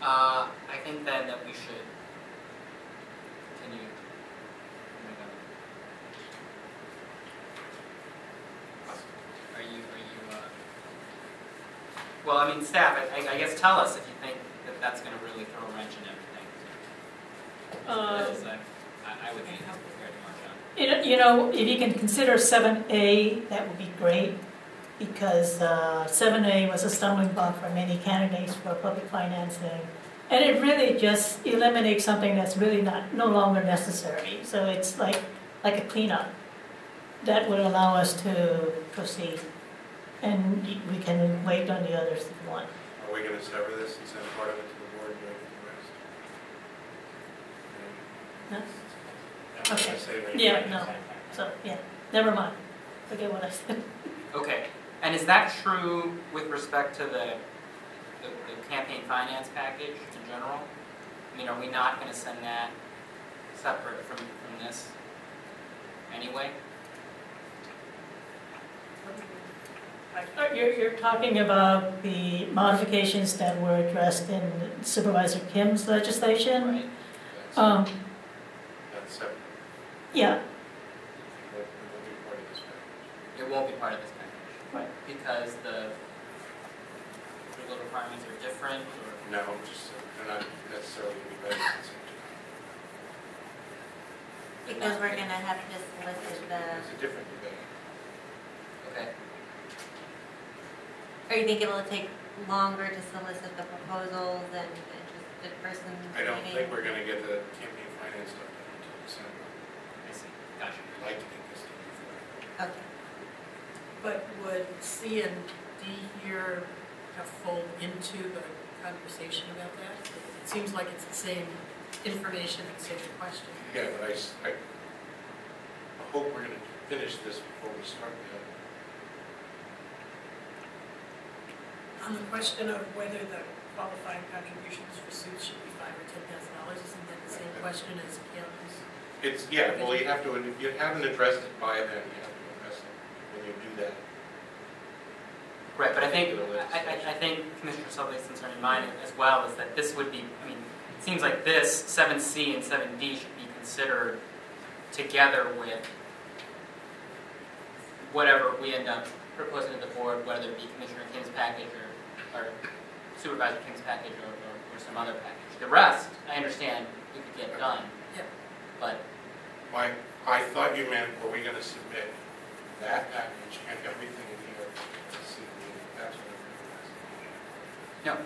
I think then that we should continue. Well, I mean, staff, I guess tell us if you think that that's going to really throw a wrench in everything. Because I would be prepared to march on.
You know, if you can consider 7A, that would be great, because 7A was a stumbling block for many candidates for public financing. And it really just eliminates something that's really no longer necessary. So it's like a cleanup that would allow us to proceed. And we can wait on the others if you want.
Are we going to sever this and send part of it to the board and do the rest?
No? Okay. Yeah, no. So, yeah, never mind. Forget what I said.
Okay. And is that true with respect to the campaign finance package in general? I mean, are we not going to send that separate from this anyway?
You're talking about the modifications that were addressed in Supervisor Kim's legislation?
Right.
That's separate.
Yeah.
It won't be part of this package.
It won't be part of this package?
Right.
Because the legal requirements are different, or?
No, they're not necessarily going to be better than the same.
Because we're gonna have to solicit the,
It's a different debate.
Okay.
or you think it'll take longer to solicit the proposals and interested persons?
I don't
meeting?
think we're going to get the campaign finance stuff done until December.
I see. Gotcha.
I'd like to get this done before.
Okay.
But would C and D here have fold into the conversation about that? It seems like it's the same information and same question.
Yeah, but I hope we're going to finish this before we start the other.
On the question of whether the qualifying contributions for suits should be $5,000 or $10,000, isn't that the same question as Kim's?
It's, yeah, well, you have to, if you haven't addressed it by then, you have to address it when you do that.
Right, but I think Commissioner Sullivan's concern in mine as well is that this would be, I mean, it seems like this, 7C and 7D should be considered together with whatever we end up proposing to the board, whether it be Commissioner Kim's package or Supervisor Kim's package or some other package. The rest, I understand, we could get done.
Yep.
But
I thought you meant, were we going to submit that package and everything in here to see that's what
no.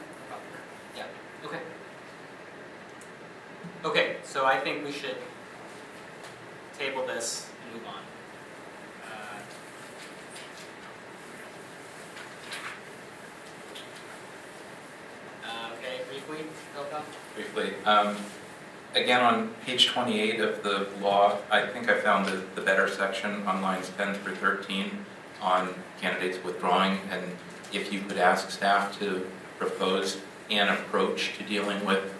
Yeah. Okay. Okay, so I think we should table this and move on. Okay, briefly, Philip?
Briefly, again, on page 28 of the law, I think I found the better section on lines 10 through 13 on candidates withdrawing, and if you could ask staff to propose an approach to dealing with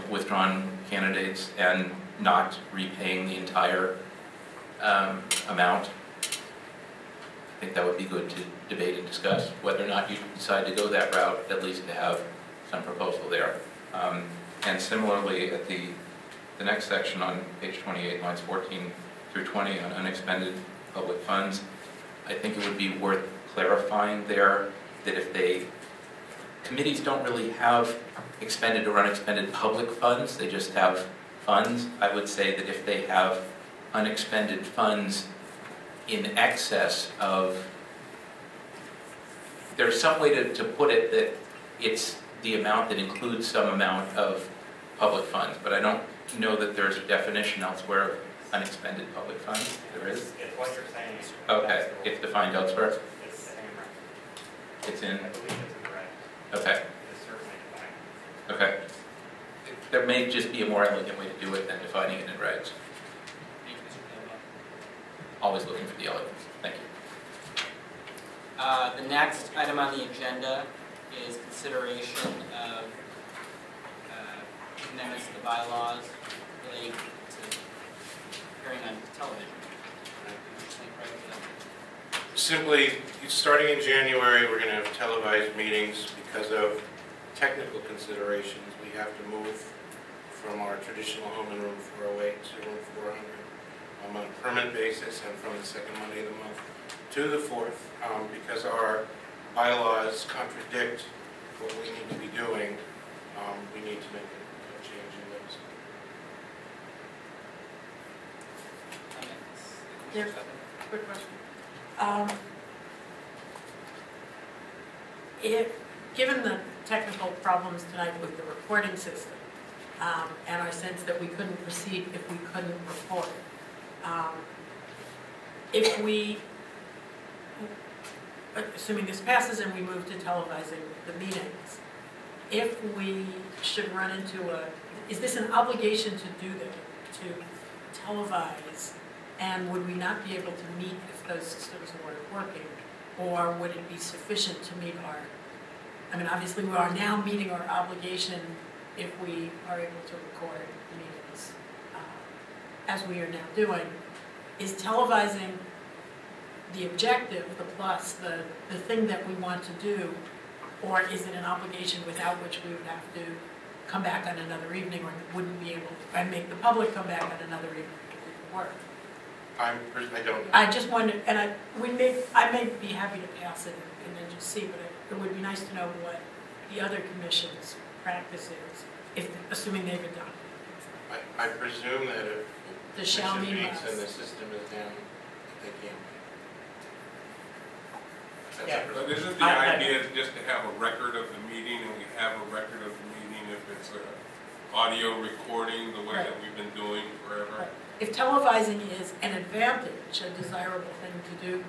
withdrawn candidates and not repaying the entire amount. I think that would be good to debate and discuss whether or not you decide to go that route, at least to have some proposal there. And similarly, at the next section on page 28, lines 14 through 20 on unexpended public funds, I think it would be worth clarifying there that if committees don't really have expended or unexpended public funds, they just have funds. I would say that if they have unexpended funds in excess of, there's some way to put it that it's the amount that includes some amount of public funds, but I don't know that there's a definition elsewhere of unexpended public funds. There is?
It's what you're saying.
Okay, it's defined elsewhere.
It's the same.
It's in,
I believe it's in
Okay,
is certainly defined.
okay. There may just be a more elegant way to do it than defining it in regs.
Thank you, Mr. Campbell.
Always looking for the elegance. Thank you.
The next item on the agenda is consideration of amendments to the bylaws relating to appearing on television.
Simply, starting in January, we're going to have televised meetings because of technical considerations. We have to move from our traditional home in room 408 to room 400 on a permanent basis, and from the second Monday of the month to the fourth, because our bylaws contradict what we need to be doing. We need to make a change in those.
There's quick question. Given the technical problems tonight with the recording system, and our sense that we couldn't proceed if we couldn't record, if we, assuming this passes and we move to televising the meetings, if we should run into is this an obligation to do that, to televise, and would we not be able to meet if those systems weren't working, or would it be sufficient to meet our, I mean, obviously we are now meeting our obligation if we are able to record meetings, as we are now doing. Is televising the objective, the plus, the thing that we want to do, or is it an obligation without which we would have to come back on another evening, or wouldn't be able to, and make the public come back on another evening to do the work?
I don't know.
I just wondered, and I may be happy to pass it and then just see, but it would be nice to know what the other commission's practice is, if, assuming they've adopted it.
I presume that if
The shall
commission
mean
meets
must.
and the system is down, they can't. That's
Yeah.
a
But
presumption.
isn't the idea just to have a record of the meeting, and we have a record of the meeting if it's an audio recording, the way
Right.
that we've been doing forever?
Right. If televising is an advantage, a desirable thing to do,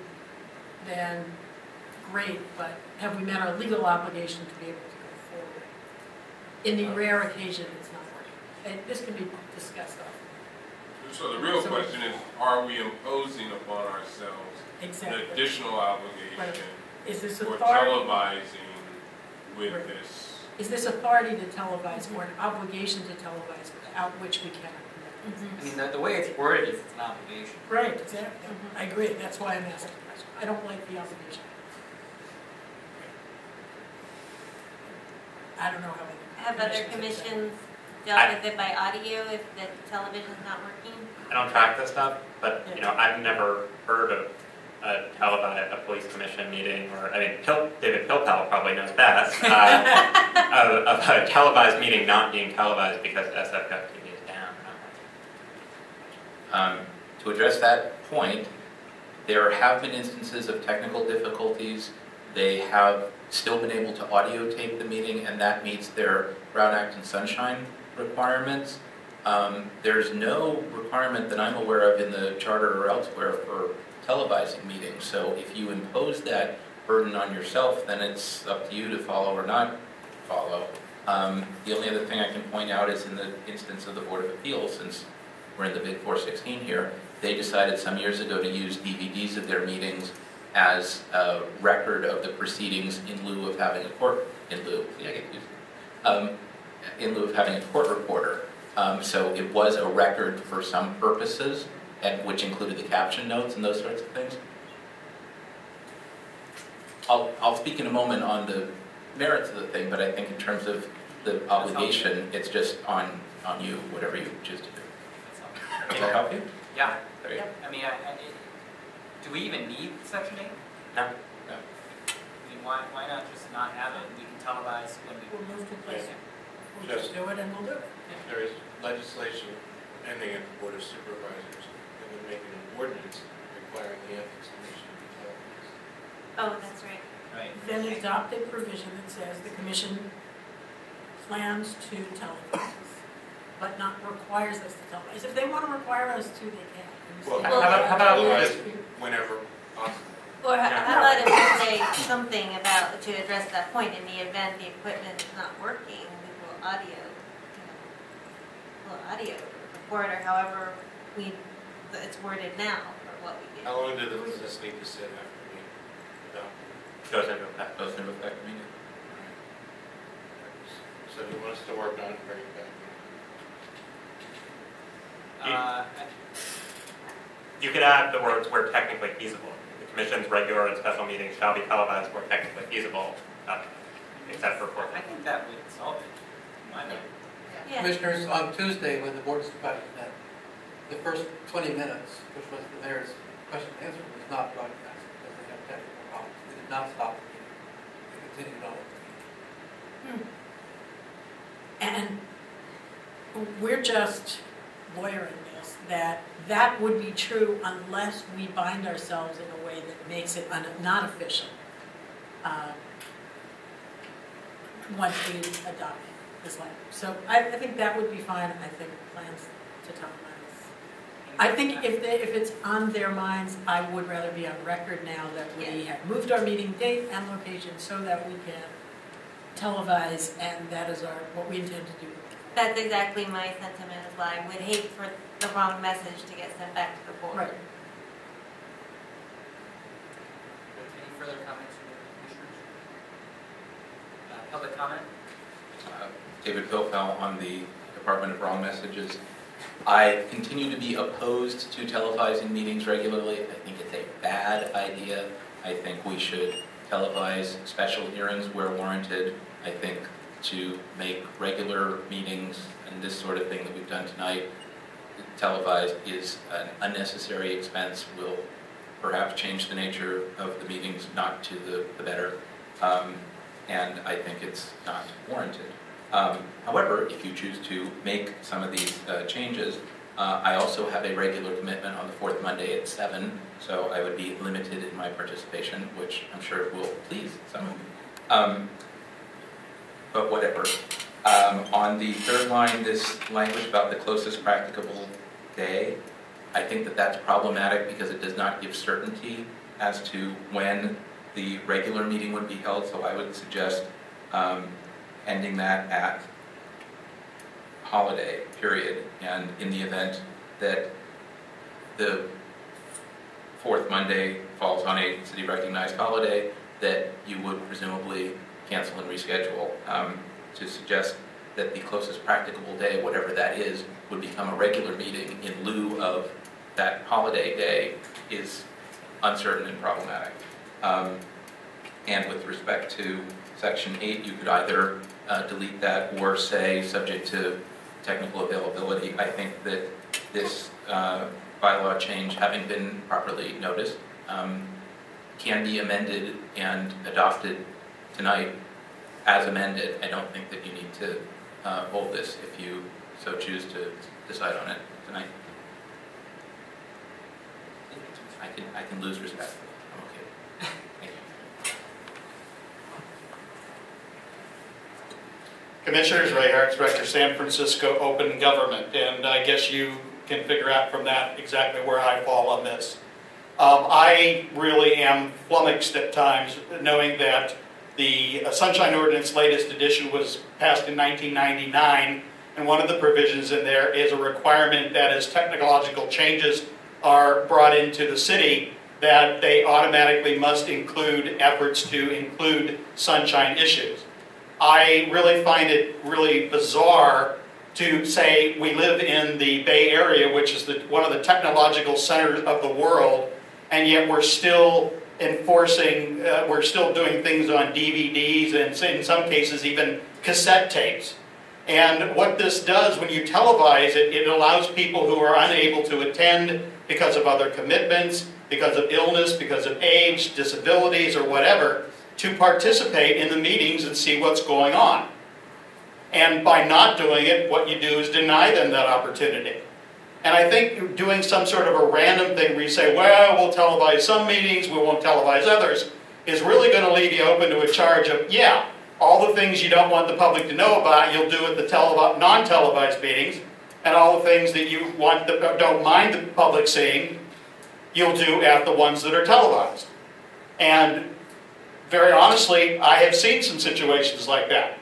then great, but have we met our legal obligation to be able to go forward? In the rare occasion it's not working. And this can be discussed often.
So the real question is, are we imposing upon ourselves
Exactly.
an additional obligation
Is this
for
authority?
televising with
Right.
this?
Is this authority to televise or an obligation to televise without which we cannot commit?
I mean, the way it's worded is it's an obligation.
Right, exactly. I agree. That's why I'm asking the question. I don't like the obligation. I don't know how
Have other
commissions
commissions
I-
dealt with it by audio if the television's not working?
I don't track this stuff, but you know, I've never heard of a police commission meeting, or I mean, David Pilpel probably knows best of a televised meeting not being televised because SFF TV is down.
To address that point, there have been instances of technical difficulties. They have still been able to audio tape the meeting, and that meets their Brown Act and Sunshine requirements. There's no requirement that I'm aware of in the charter or elsewhere for televising meetings. So if you impose that burden on yourself, then it's up to you to follow or not follow. The only other thing I can point out is in the instance of the Board of Appeals, since we're in the Big 416 here, they decided some years ago to use DVDs of their meetings as a record of the proceedings in lieu of having a court, in lieu of having a court reporter. So it was a record for some purposes, and which included the caption notes and those sorts of things. I'll speak in a moment on the merits of the thing, but I think in terms of the obligation, it's just on you, whatever you choose to do. Does that help you?
Yeah.
There you go.
I mean, do we even need Section 8?
No.
I mean, why not just not have it? We can televise when we...
We'll move to place it. We'll
Yes.
just do it and we'll do it.
There is legislation pending at the Board of Supervisors that would make an ordinance requiring the Ethics Commission to be televised.
Oh, that's right.
Right.
Then adopt a provision that says the commission plans to televise, but not requires us to televise. If they want to require us to, they can.
Well,
How about
televised whenever possible.
Or
Yeah.
how about if we say something about, to address that point, in the event the equipment is not working, we will audio, report, or however it's worded now for what we do.
How long does this need to sit after we adopt?
Goes into effect.
Goes into effect immediately.
So you want us to work on it, bring it back?
You could add the words "where technically feasible." The Commission's regular and special meetings shall be televised where technically feasible, except for court.
I think that would solve it, in my opinion.
Yeah.
Commissioners, on Tuesday, when the Board of Supervisors met, the first 20 minutes, which was the mayor's question and answer, was not broadcast because they had technical problems. They did not stop the meeting. They continued on with the meeting.
And we're just lawyering this, that would be true unless we bind ourselves in a way that makes it not official once we adopt this language. So I think that would be fine. I think plans to televise. I think if it's on their minds, I would rather be on record now that we have moved our meeting date and location so that we can televise, and that is what we intend to do.
That's exactly my sentiment as well. I would hate for the wrong message to get sent back to the board.
Right.
Any further comments from the commissioners? Public comment?
David Pilfell on the Department of Wrong Messages. I continue to be opposed to televising meetings regularly. I think it's a bad idea. I think we should televise special hearings where warranted. I think to make regular meetings and this sort of thing that we've done tonight televised is an unnecessary expense, will perhaps change the nature of the meetings, not to the better, and I think it's not warranted. However, if you choose to make some of these changes, I also have a regular commitment on the fourth Monday at 7, so I would be limited in my participation, which I'm sure will please some of you. But whatever. On the third line, this language about the closest practicable day, I think that that's problematic because it does not give certainty as to when the regular meeting would be held, so I would suggest ending that at holiday, period, and in the event that the fourth Monday falls on a city-recognized holiday, that you would presumably cancel and reschedule. To suggest that the closest practicable day, whatever that is, would become a regular meeting in lieu of that holiday day is uncertain and problematic. And with respect to Section 8, you could either delete that or say, subject to technical availability. I think that this bylaw change, having been properly noticed, can be amended and adopted tonight as amended. I don't think that you need to hold this if you so choose to decide on it tonight. I can lose respect. I'm okay. Thank you.
Commissioners, Ray Hartz, Director, San Francisco Open Government, and I guess you can figure out from that exactly where I fall on this. I really am flummoxed at times knowing that the Sunshine Ordinance latest edition was passed in 1999, and one of the provisions in there is a requirement that as technological changes are brought into the city, that they automatically must include efforts to include sunshine issues. I really find it really bizarre to say we live in the Bay Area, which is one of the technological centers of the world, and yet we're still enforcing, we're still doing things on DVDs and in some cases even cassette tapes. And what this does when you televise it, it allows people who are unable to attend because of other commitments, because of illness, because of age, disabilities, or whatever, to participate in the meetings and see what's going on. And by not doing it, what you do is deny them that opportunity. And I think doing some sort of a random thing where you say, well, we'll televise some meetings, we won't televise others, is really going to leave you open to a charge of, yeah, all the things you don't want the public to know about, you'll do at the non-televised meetings, and all the things that you don't mind the public seeing, you'll do at the ones that are televised. And very honestly, I have seen some situations like that.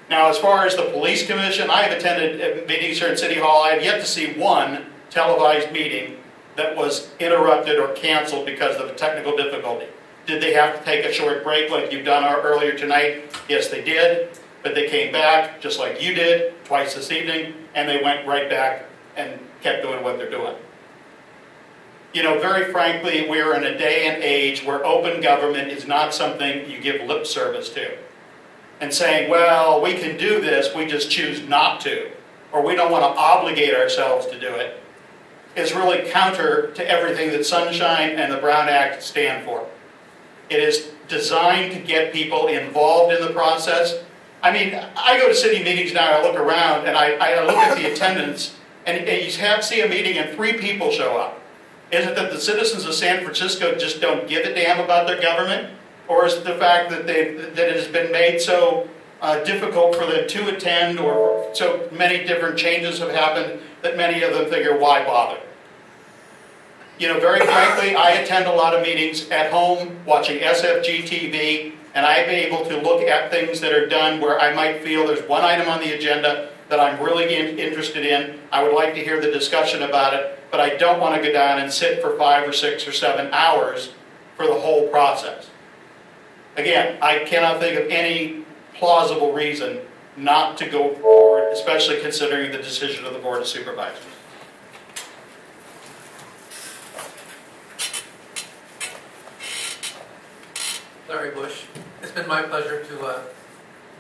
Now, as far as the police commission, I have attended meetings here in City Hall. I have yet to see one televised meeting that was interrupted or canceled because of a technical difficulty. Did they have to take a short break like you've done earlier tonight? Yes, they did. But they came back, just like you did, twice this evening, and they went right back and kept doing what they're doing. You know, very frankly, we're in a day and age where open government is not something you give lip service to. And saying, well, we can do this, we just choose not to, or we don't want to obligate ourselves to do it, is really counter to everything that Sunshine and the Brown Act stand for. It is designed to get people involved in the process. I mean, I go to city meetings now, I look around, and I look at the attendance, and you see a meeting and 3 people show up. Is it that the citizens of San Francisco just don't give a damn about their government? Or is it the fact that it has been made so difficult for them to attend, or so many different changes have happened that many of them figure, why bother? You know, very frankly, I attend a lot of meetings at home watching SFG TV, and I've been able to look at things that are done where I might feel there's one item on the agenda that I'm really interested in. I would like to hear the discussion about it, but I don't want to go down and sit for 5 or 6 or 7 hours for the whole process. Again, I cannot think of any plausible reason not to go forward, especially considering the decision of the Board of Supervisors.
Larry Bush. It's been my pleasure to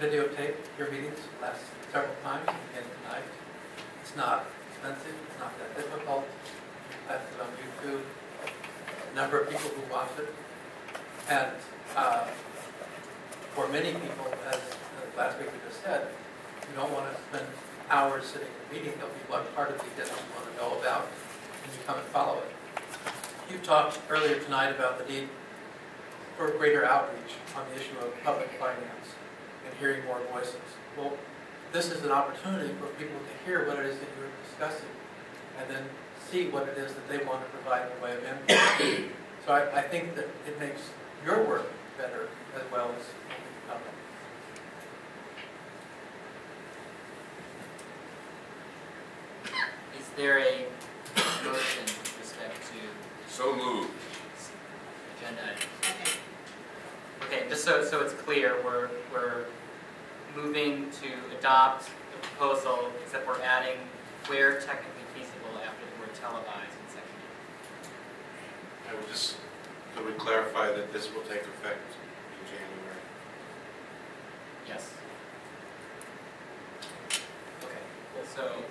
videotape your meetings the last several times, and again tonight. It's not expensive, it's not that difficult. That's it on YouTube. A number of people who watch it. And for many people, as last speaker just said, you don't want to spend hours sitting in a meeting. There'll be one part of the agenda you want to know about, and you come and follow it. You talked earlier tonight about the need for greater outreach on the issue of public finance and hearing more voices. Well, this is an opportunity for people to hear what it is that you're discussing and then see what it is that they want to provide in the way of input. So I think that it makes your work better as well as the public.
Is there a motion with respect to
So moved.
agenda items? Okay, just so it's clear, we're moving to adopt the proposal, except we're adding where technically feasible after the word televised in section
I would just, could we clarify that this will take effect in January?
Yes. Okay, so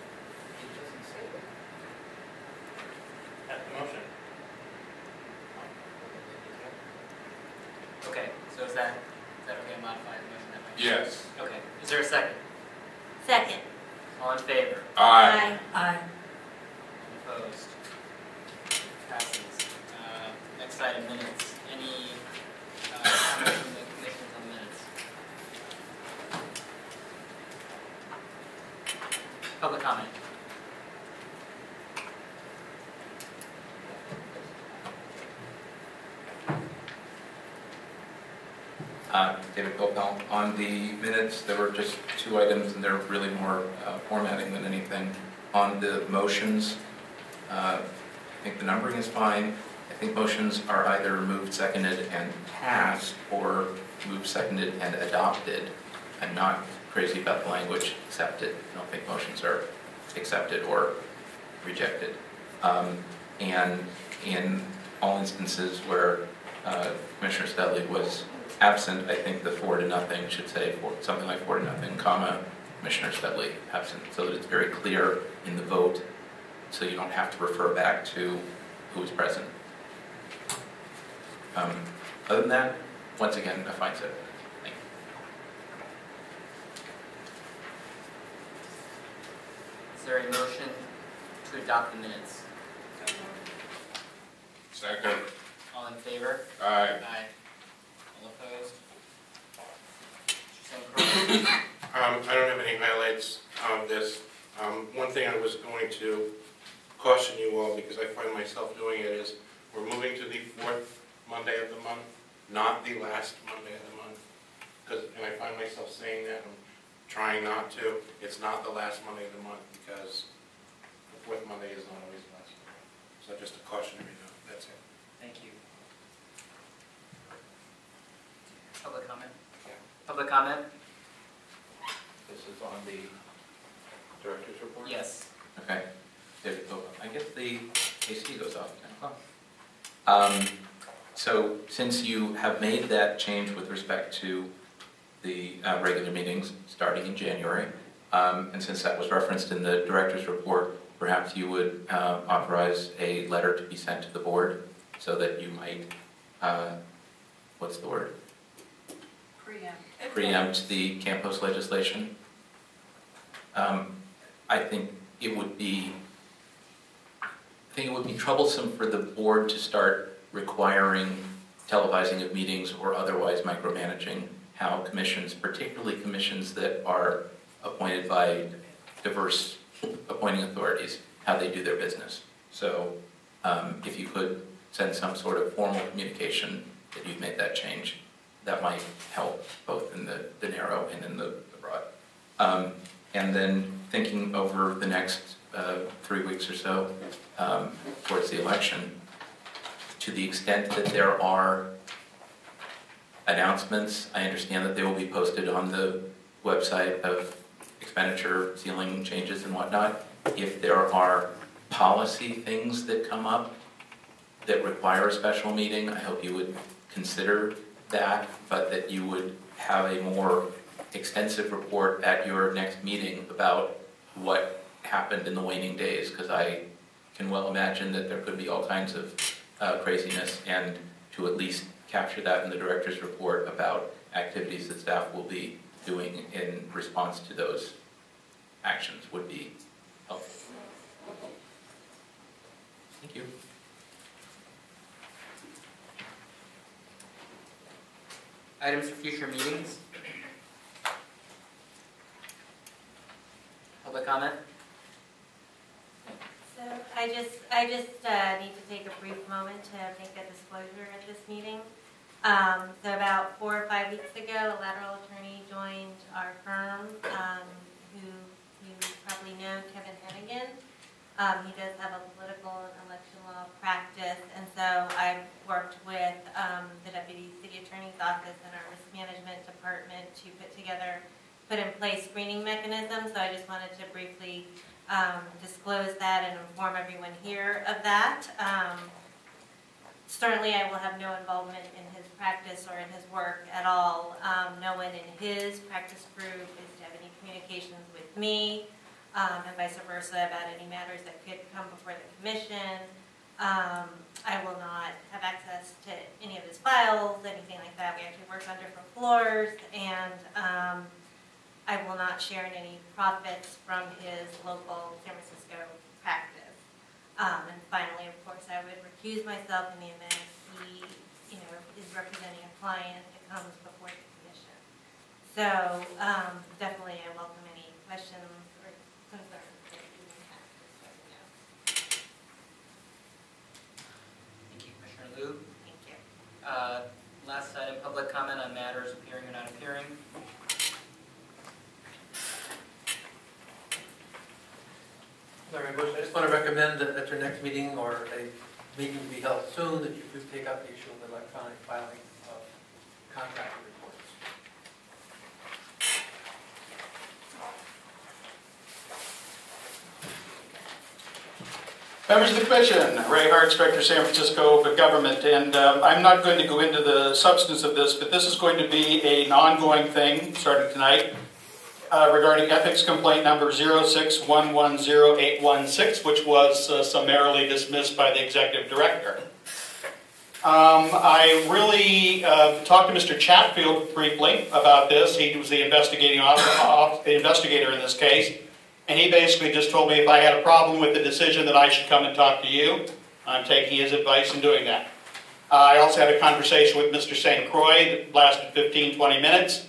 That's the motion.
okay, so is that okay to modify the motion that way?
Yes.
Okay, is there a second?
Second.
All in favor?
Aye.
Aye.
Opposed? Passes. Next item, minutes. Any comments from the commissioners on minutes? Public comment.
David Gopel. On the minutes, there were just 2 items, and they're really more formatting than anything. On the motions, I think the numbering is fine. I think motions are either moved, seconded, and passed, or moved, seconded, and adopted. I'm not crazy about the language accepted. I don't think motions are accepted or rejected. And in all instances where Commissioner Steadley was absent, I think the 4-0 should say something like 4-0, comma, Commissioner Steadley absent, so that it's very clear in the vote, so you don't have to refer back to who was present. Other than that, once again, a fine set. Thank you.
Is there a motion to adopt the minutes?
Second.
All in favor?
Aye.
Aye. All opposed? Mr. St. Croix?
I don't have any highlights on this. One thing I was going to caution you all, because I find myself doing it, is we're moving to the 4th Monday of the month. not the last Monday of the month. Because, and I find myself saying that, I'm trying not to. It's not the last Monday of the month because the fourth Monday is not always the last Monday. So just a cautionary note, that's it.
Thank you. Public comment?
Yeah.
Public comment?
This is on the director's report?
Yes.
Okay. I guess the AC goes off at 10 o'clock. So since you have made that change with respect to the regular meetings starting in January, and since that was referenced in the director's report, perhaps you would authorize a letter to be sent to the board so that you might, what's the word? Preempt the campus legislation. I think it would be troublesome for the board to start requiring televising of meetings or otherwise micromanaging how commissions, particularly commissions that are appointed by diverse appointing authorities, how they do their business. So if you could send some sort of formal communication that you've made that change, that might help both in the narrow and in the broad. And then thinking over the next 3 weeks or so towards the election, to the extent that there are announcements, I understand that they will be posted on the website of expenditure ceiling changes and whatnot. If there are policy things that come up that require a special meeting, I hope you would consider that, but that you would have a more extensive report at your next meeting about what happened in the waning days, because I can well imagine that there could be all kinds of craziness, and to at least capture that in the director's report about activities that staff will be doing in response to those actions would be helpful. Thank you.
Items for future meetings? Public comment?
So I just need to take a brief moment to make a disclosure at this meeting. So about 4 or 5 weeks ago, a lateral attorney joined our firm, who you probably know, Kevin Hennigan. He does have a political and election law practice, and so I've worked with the Deputy City Attorney's Office and our Risk Management Department to put in place screening mechanisms. So I just wanted to briefly disclose that and inform everyone here of that. Certainly I will have no involvement in his practice or in his work at all. No one in his practice group is to have any communications with me, and vice versa about any matters that could come before the commission. I will not have access to any of his files, anything like that. We actually work on different floors, and I will not share in any profits from his local San Francisco practice. And finally, of course, I would recuse myself in the event he, is representing a client that comes before the commission. So definitely, I welcome any questions or concerns that you may have.
Thank you, Commissioner Liu.
Thank you.
Last item, public comment on matters appearing or not appearing.
Larry Bush, I just want to recommend that at your next meeting or a meeting to be held soon, that you do take up the issue of electronic filing of contractor reports.
Members of the Commission, Ray Hartz, Director, San Francisco Government, and I'm not going to go into the substance of this, but this is going to be an ongoing thing starting tonight regarding ethics complaint number 06110-816, which was summarily dismissed by the Executive Director. I really talked to Mr. Chatfield briefly about this. He was the investigator in this case. And he basically just told me if I had a problem with the decision that I should come and talk to you. I'm taking his advice in doing that. I also had a conversation with Mr. St. Croix that lasted 15-20 minutes.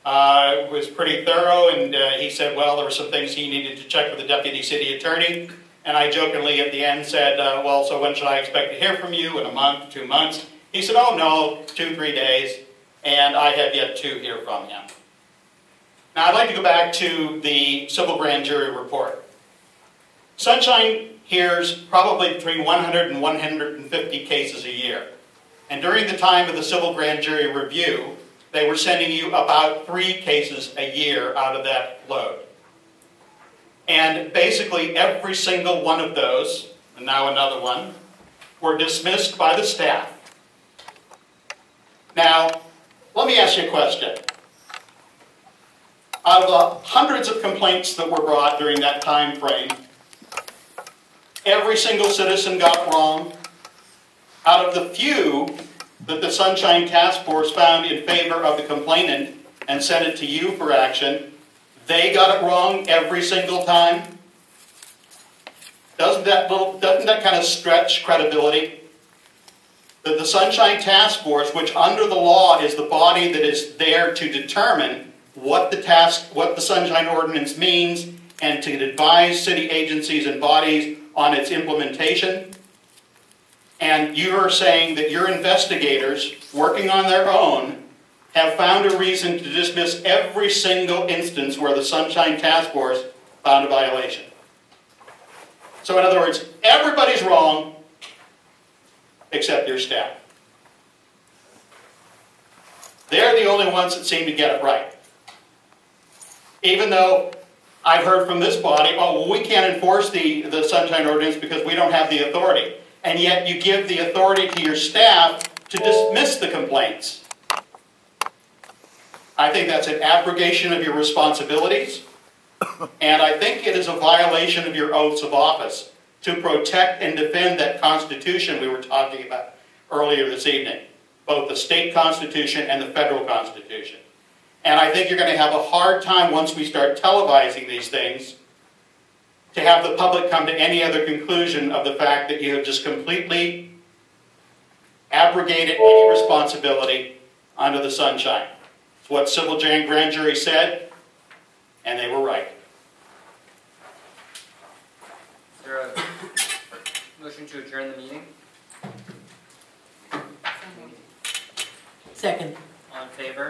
It was pretty thorough, and he said, well, there were some things he needed to check with the Deputy City Attorney. And I jokingly at the end said, well, so when should I expect to hear from you? In a month, 2 months? He said, oh no, 2-3 days, and I have yet to hear from him. Now I'd like to go back to the civil grand jury report. Sunshine hears probably between 100 and 150 cases a year. And during the time of the civil grand jury review, they were sending you about 3 cases a year out of that load. And basically every single one of those, and now another one, were dismissed by the staff. Now, let me ask you a question. Out of the hundreds of complaints that were brought during that time frame, every single citizen got it wrong. Out of the few that the Sunshine Task Force found in favor of the complainant and sent it to you for action, they got it wrong every single time? Doesn't that kind of stretch credibility? That the Sunshine Task Force, which under the law is the body that is there to determine what the Sunshine Ordinance means and to advise city agencies and bodies on its implementation, and you are saying that your investigators, working on their own, have found a reason to dismiss every single instance where the Sunshine Task Force found a violation. So in other words, everybody's wrong except your staff. They're the only ones that seem to get it right. Even though I've heard from this body, oh, well, we can't enforce the Sunshine Ordinance because we don't have the authority. And yet you give the authority to your staff to dismiss the complaints. I think that's an abrogation of your responsibilities. And I think it is a violation of your oaths of office to protect and defend that Constitution we were talking about earlier this evening. Both the state Constitution and the federal Constitution. And I think you're going to have a hard time once we start televising these things to have the public come to any other conclusion of the fact that you have just completely abrogated any responsibility under the sunshine. It's what civil grand jury said, and they were right.
Is there a motion to adjourn the meeting?
Second.
All in favor?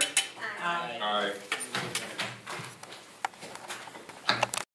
Aye.
Aye.